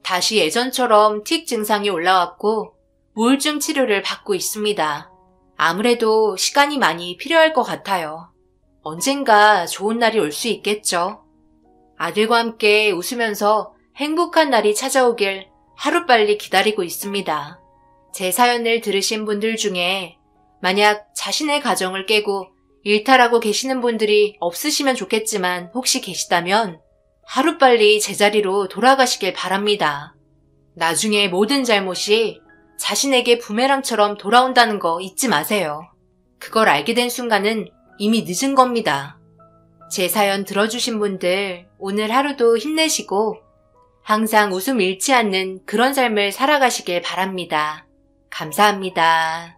다시 예전처럼 틱 증상이 올라왔고 우울증 치료를 받고 있습니다. 아무래도 시간이 많이 필요할 것 같아요. 언젠가 좋은 날이 올 수 있겠죠. 아들과 함께 웃으면서 행복한 날이 찾아오길 하루빨리 기다리고 있습니다. 제 사연을 들으신 분들 중에 만약 자신의 가정을 깨고 일탈하고 계시는 분들이 없으시면 좋겠지만 혹시 계시다면 하루빨리 제자리로 돌아가시길 바랍니다. 나중에 모든 잘못이 자신에게 부메랑처럼 돌아온다는 거 잊지 마세요. 그걸 알게 된 순간은 이미 늦은 겁니다. 제 사연 들어주신 분들 오늘 하루도 힘내시고 항상 웃음 잃지 않는 그런 삶을 살아가시길 바랍니다. 감사합니다.